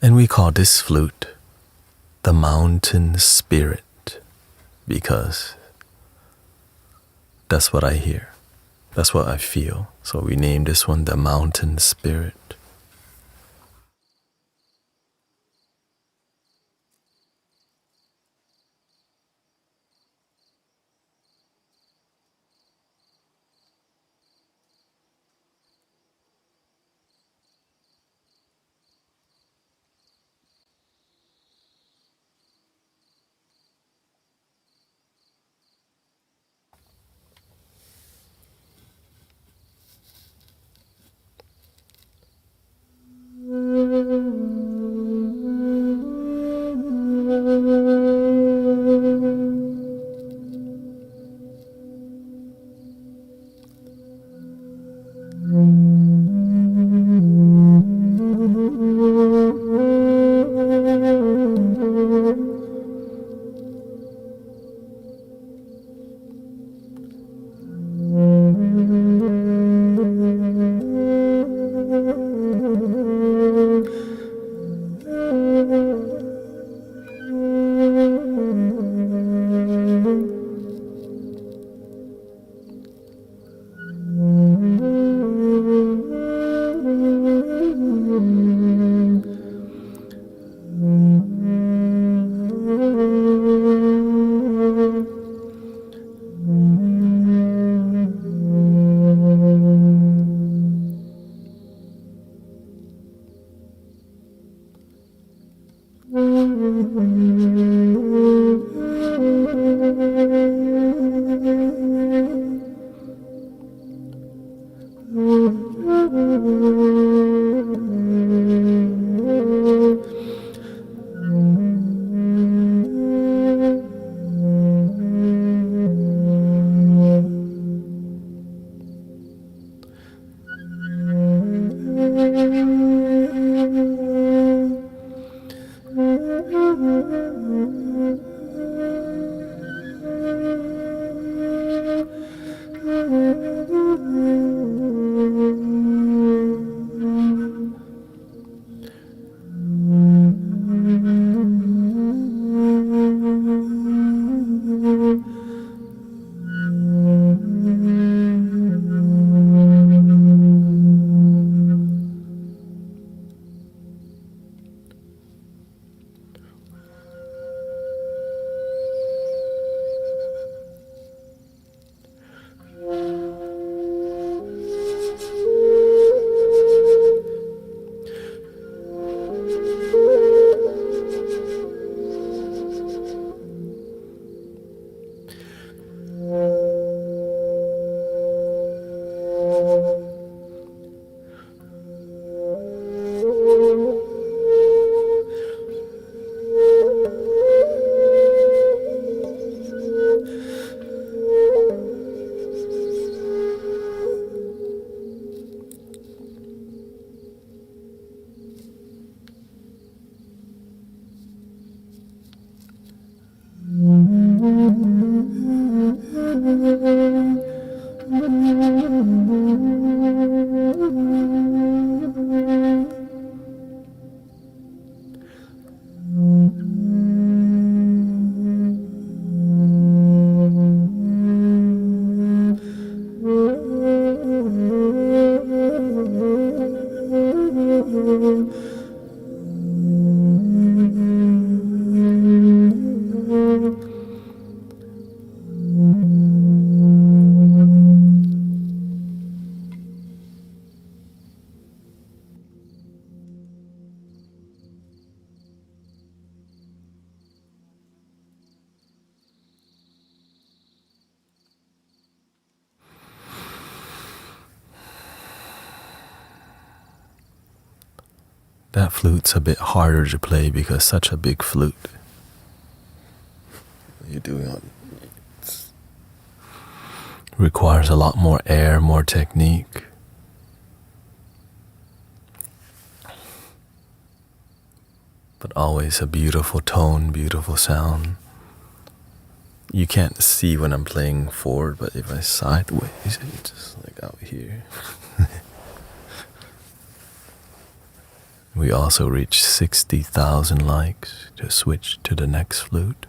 And we call this flute the mountain spirit because that's what I hear. That's what I feel. So we named this one the mountain spirit. That flute's a bit harder to play because such a big flute. You're doing it requires a lot more air, more technique. But always a beautiful tone, beautiful sound. You can't see when I'm playing forward, but if I sideways, it's just like out here. We also reached 60,000 likes to switch to the next flute.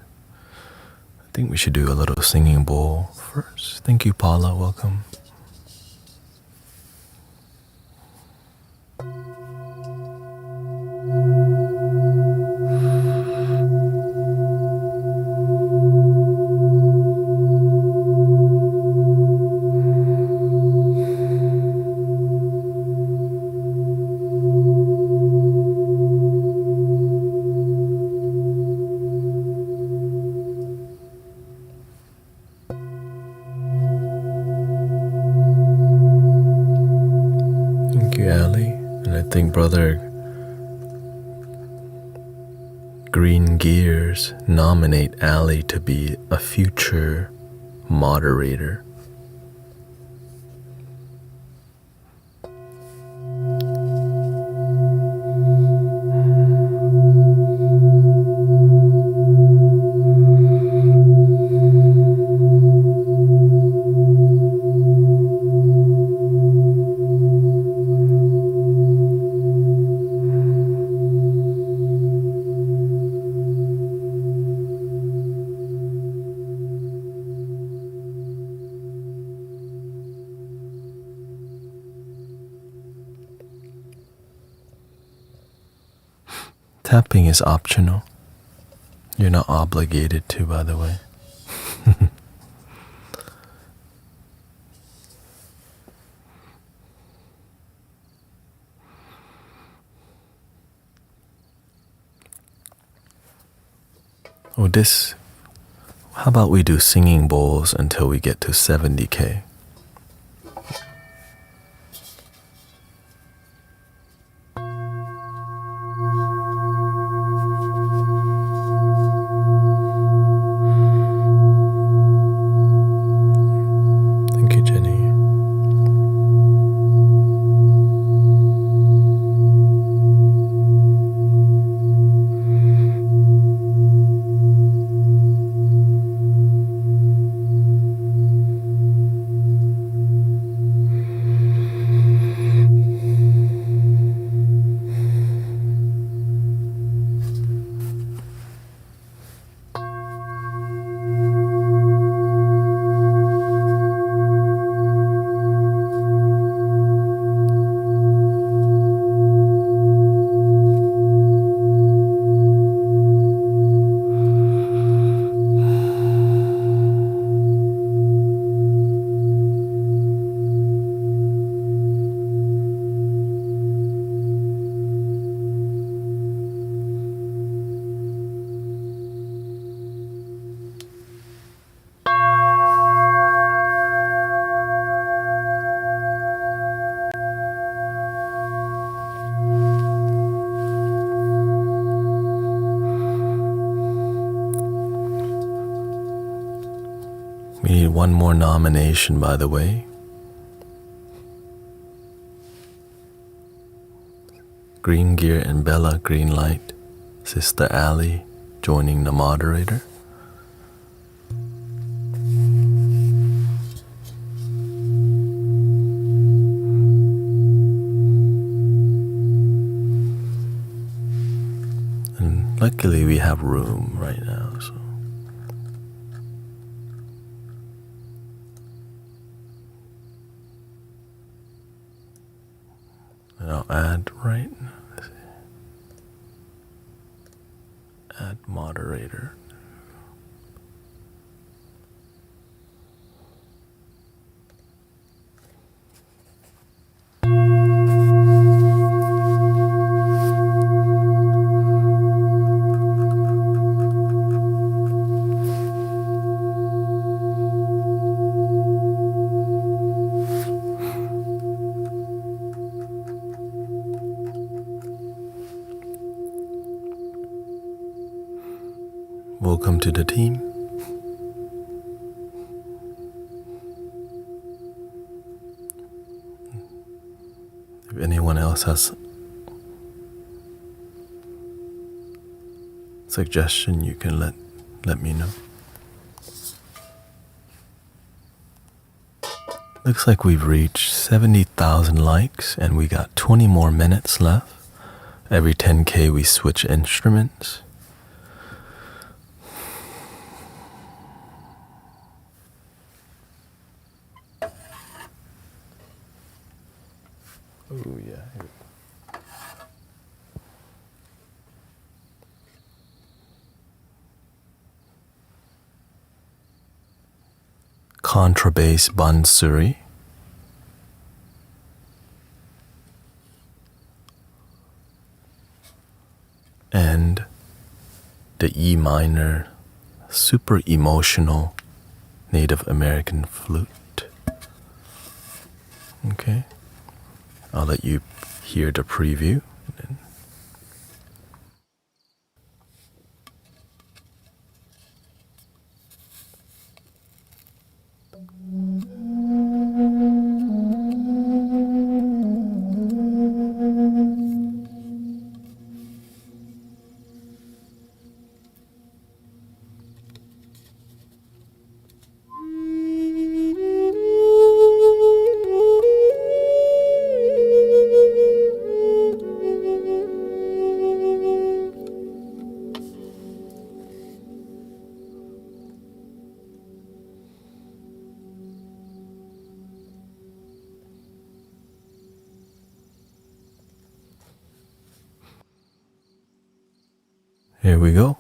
I think we should do a little singing bowl first. Thank you, Paula. Welcome. And I think Brother Green Gears nominate Ali to be a future moderator. Tapping is optional. You're not obligated to, by the way. this. How about we do singing bowls until we get to 70K? Thank you, Jenny. We need one more nomination, by the way. Green Gear and Bella, green light. Sister Ali joining the moderator. And luckily we have room right now, so. And I'll add right now. Add moderator. Welcome to the team. If anyone else has suggestion, you can let me know. Looks like we've reached 70,000 likes and we got 20 more minutes left. Every 10K we switch instruments. Oh yeah. Contrabass Bansuri. And the E minor super emotional Native American flute. Okay. I'll let you hear the preview. Here we go.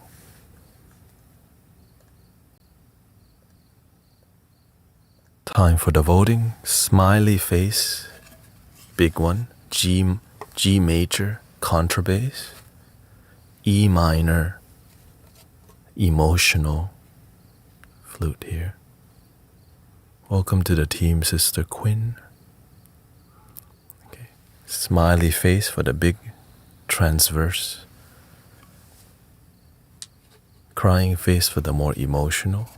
Time for the voting. Smiley face, big one. G major, contrabass. E minor, emotional flute here. Welcome to the team, Sister Quinn. Okay. Smiley face for the big transverse. Crying face for the more emotional.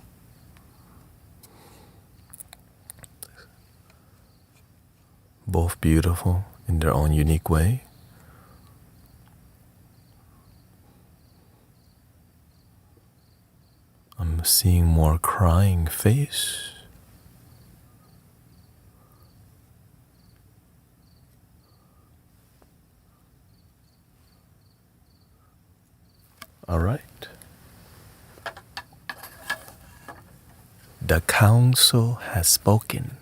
Both beautiful in their own unique way. I'm seeing more crying face. All right. The council has spoken.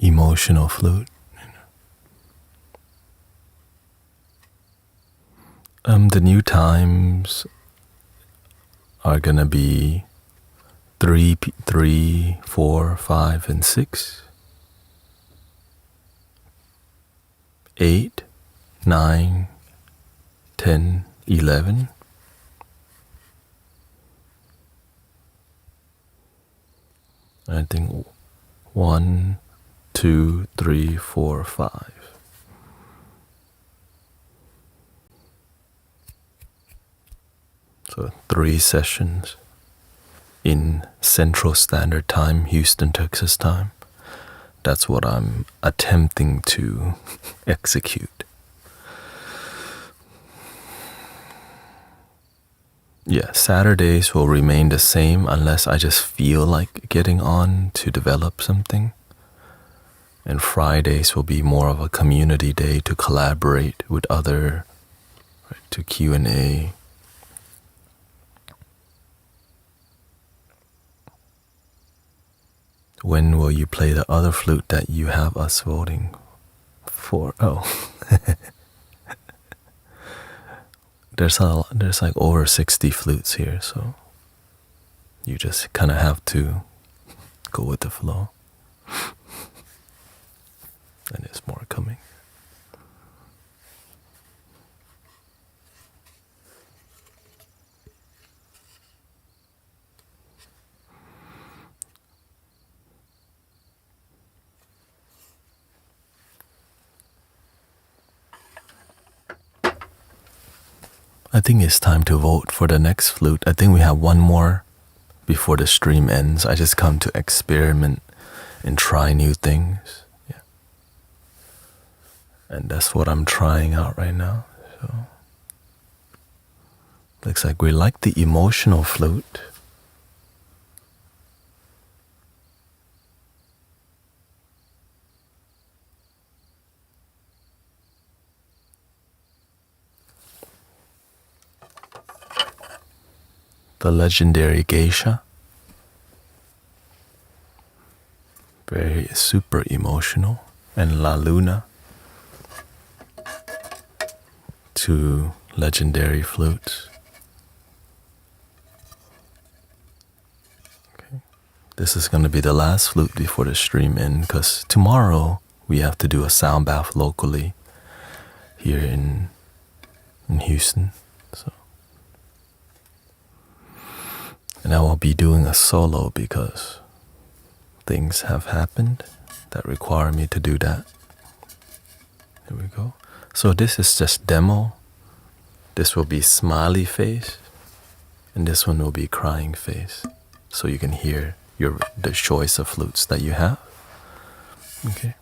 emotional flute. The new times are gonna be 3, 4, 5, and 6. 8, 9, 10, 11. I think 1, 2, 3, 4, 5. So 3 sessions in Central Standard Time, Houston, Texas time. That's what I'm attempting to execute. Yeah, Saturdays will remain the same unless I just feel like getting on to develop something. And Fridays will be more of a community day to collaborate with other, right, to Q&A. When will you play the other flute that you have us voting for? Oh. There's like over 60 flutes here, so you just kind of have to go with the flow. And there's more coming. I think it's time to vote for the next flute. I think we have one more before the stream ends. I just come to experiment and try new things. Yeah. And that's what I'm trying out right now. So looks like we like the emotional flute. The legendary geisha. Very super emotional. And La Luna. 2 legendary flutes. Okay. This is going to be the last flute before the stream ends, because tomorrow we have to do a sound bath locally here in Houston. So. And I will be doing a solo because things have happened that require me to do that. Here we go. So this is just demo. This will be smiley face. And this one will be crying face. So you can hear the choice of flutes that you have. Okay.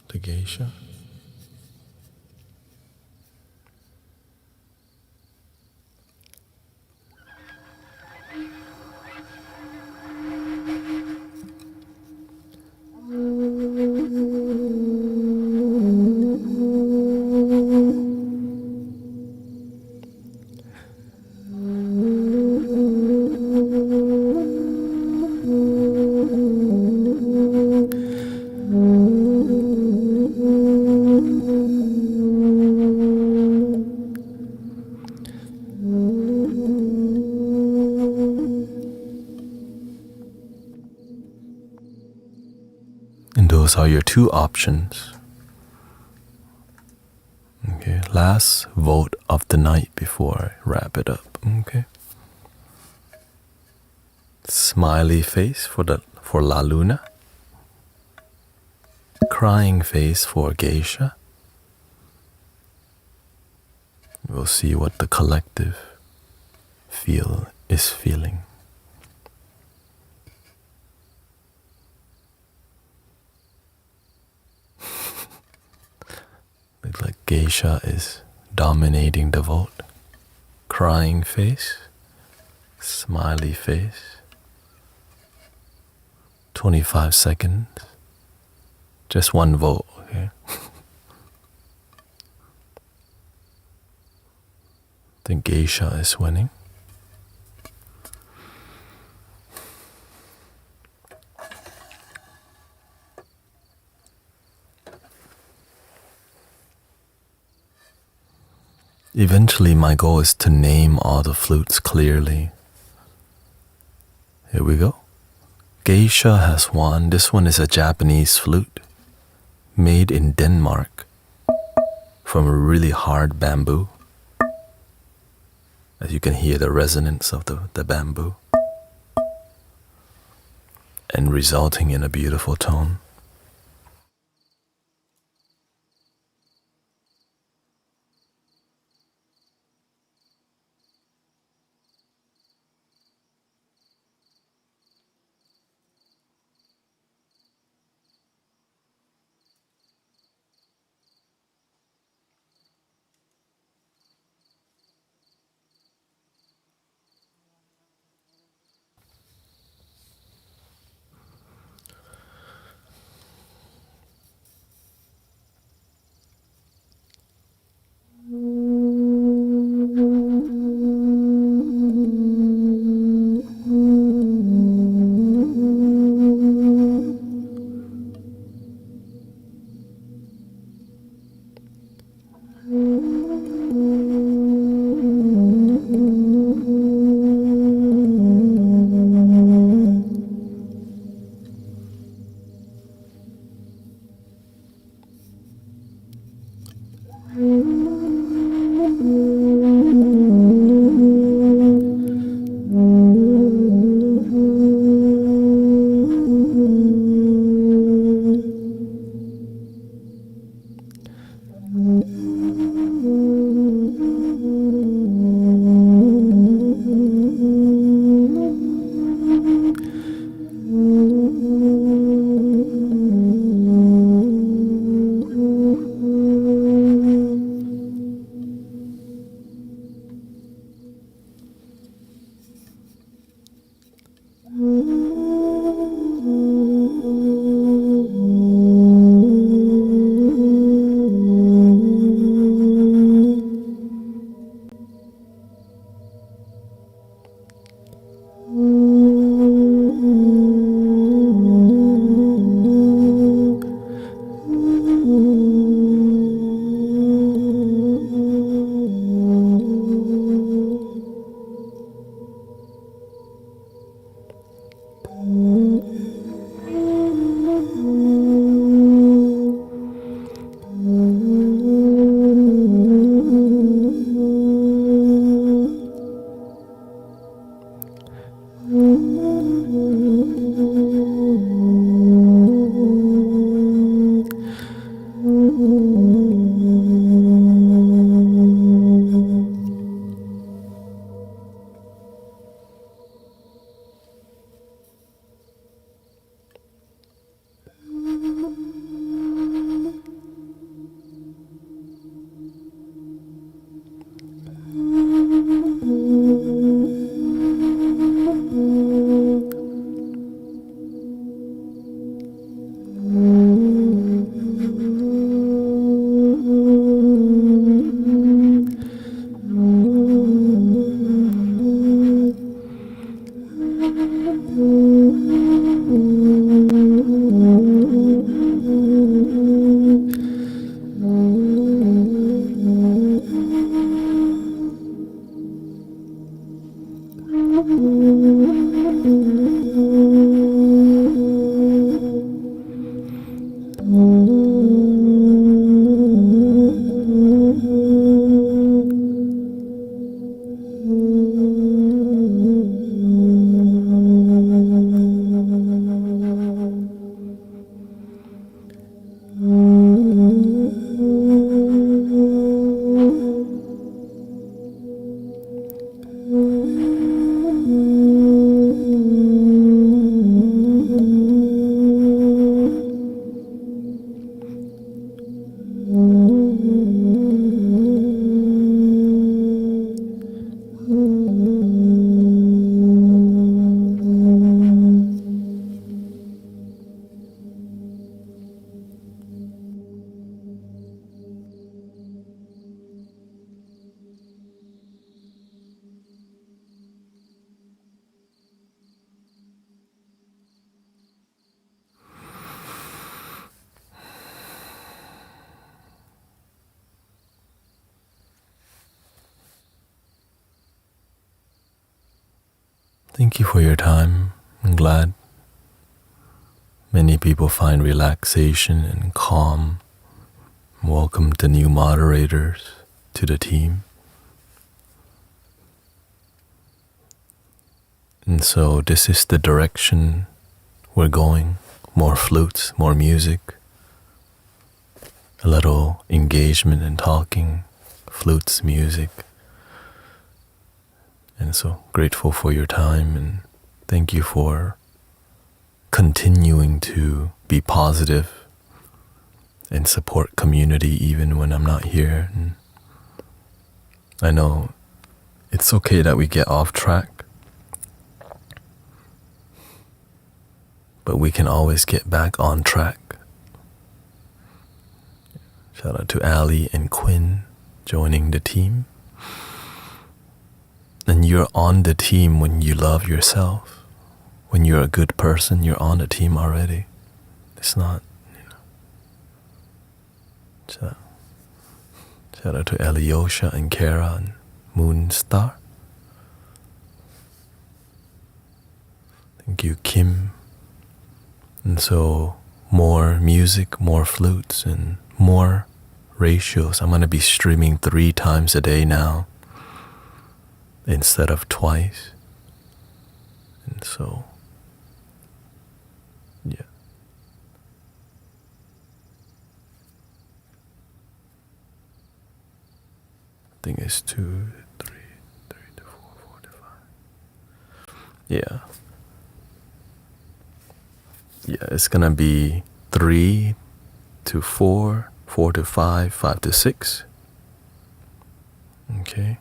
The geisha. And those are your 2 options. Okay, last vote of the night before I wrap it up. Okay. Smiley face for La Luna. Crying face for Geisha. We'll see what the collective is feeling. Looks like Geisha is dominating the vote. Crying face, smiley face. 25 seconds. Just one vote, okay? I think Geisha is winning. Eventually, my goal is to name all the flutes clearly. Here we go. Geisha has won. This one is a Japanese flute made in Denmark from a really hard bamboo. As you can hear the resonance of the bamboo and resulting in a beautiful tone. Thank you for your time. I'm glad many people find relaxation and calm. Welcome the new moderators to the team. And so this is the direction we're going. More flutes, more music, a little engagement and talking, flutes, music. And so grateful for your time, and thank you for continuing to be positive and support community even when I'm not here. And I know it's okay that we get off track, but we can always get back on track. Shout out to Ali and Quinn joining the team. And you're on the team when you love yourself. When you're a good person, you're on the team already. It's not, Shout out to Eliosha and Kara and Moonstar. Thank you, Kim. And so more music, more flutes, and more ratios. I'm going to be streaming 3 times a day now instead of twice. And so, yeah. I think it's 2, 3 to 4, 4 to 5. Yeah. Yeah, it's gonna be 3 to 4, 4 to 5, 5 to 6. Okay.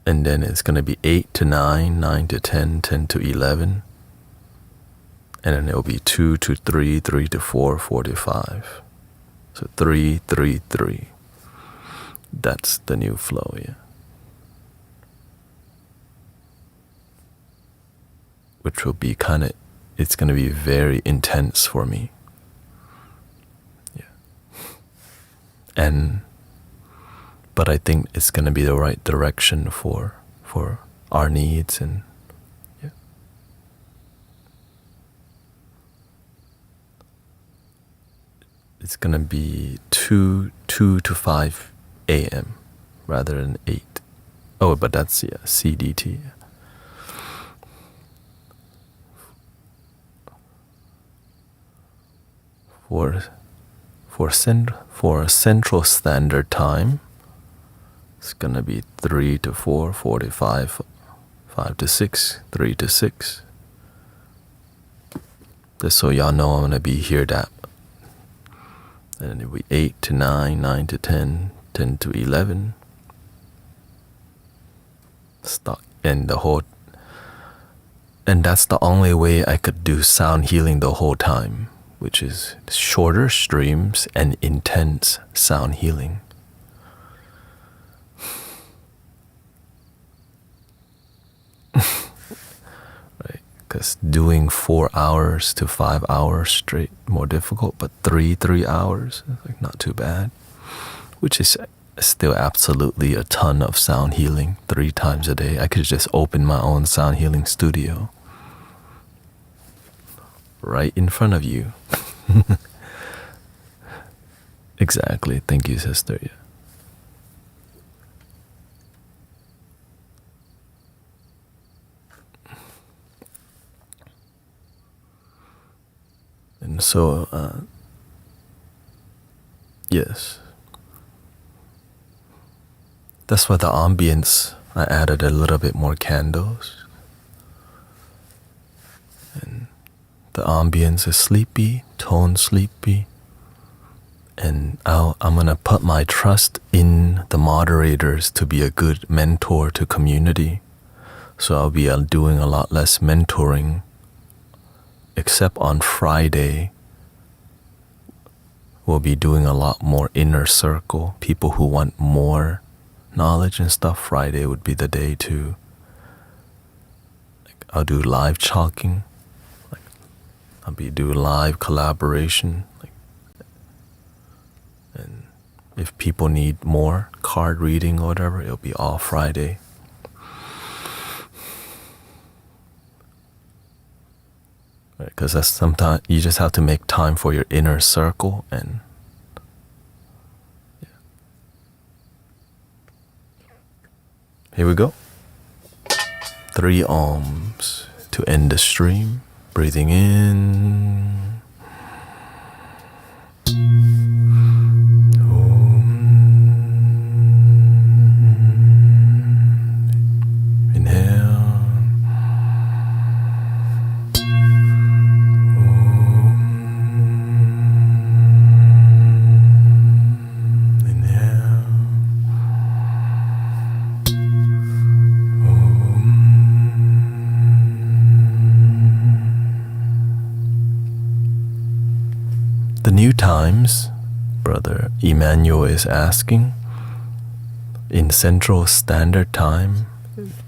And then it's gonna be 8 to 9, 9 to 10, 10 to 11. And then it'll be 2 to 3, 3 to 4, 4 to 5. So 3, 3, 3. That's the new flow, yeah. Which will be it's gonna be very intense for me. Yeah. But I think it's gonna be the right direction for our needs, and yeah. It's gonna be 2 to 5 a.m. rather than 8. Oh, but that's CDT. For Central Standard Time, it's gonna be 3 to 4, 4 to 5, 5 to 6, 3 to 6. Just so y'all know, I'm gonna be here that. And it'll be 8 to 9, 9 to 10, 10 to 11. And that's the only way I could do sound healing the whole time, which is shorter streams and intense sound healing. Right? Because doing 4 hours to 5 hours straight, more difficult, but 3 hours, like not too bad. Which is still absolutely a ton of sound healing 3 times a day. I could just open my own sound healing studio right in front of you. Exactly. Thank you, sister. Yeah. And so, yes. That's why the ambience, I added a little bit more candles. And the ambience is sleepy, tone sleepy. And I'm gonna put my trust in the moderators to be a good mentor to community. So I'll be doing a lot less mentoring, except on Friday. We'll be doing a lot more inner circle. People who want more knowledge and stuff, Friday would be the day to, I'll do live chalking, I'll be doing live collaboration, and if people need more card reading or whatever, it'll be all Friday. Because that's sometimes you just have to make time for your inner circle, and yeah. Here we go. 3 ohms to end the stream. Breathing in. Inhale. The new times, Brother Emmanuel is asking, in Central Standard Time,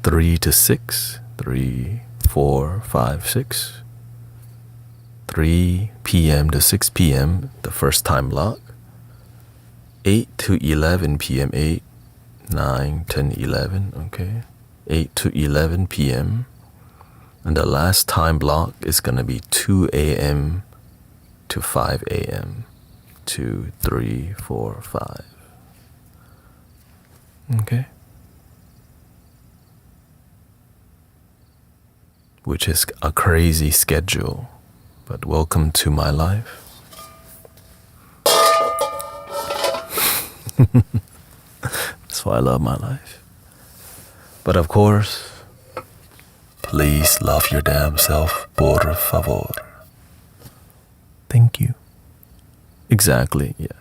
3 to 6, 3, 4, 5, 6, 3 p.m. to 6 p.m., the first time block, 8 to 11 p.m., 8, 9, 10, 11, okay, 8 to 11 p.m., and the last time block is going to be 2 a.m. to 5 a.m. 2, 3, 4, 5. Okay? Which is a crazy schedule, but welcome to my life. That's why I love my life. But of course, please love your damn self, por favor. Thank you. Exactly, yeah.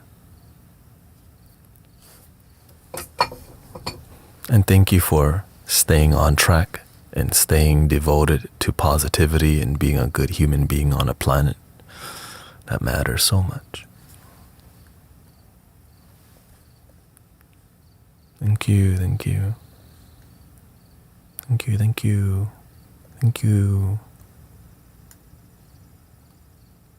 And thank you for staying on track and staying devoted to positivity and being a good human being on a planet that matters so much. Thank you, thank you. Thank you, thank you. Thank you.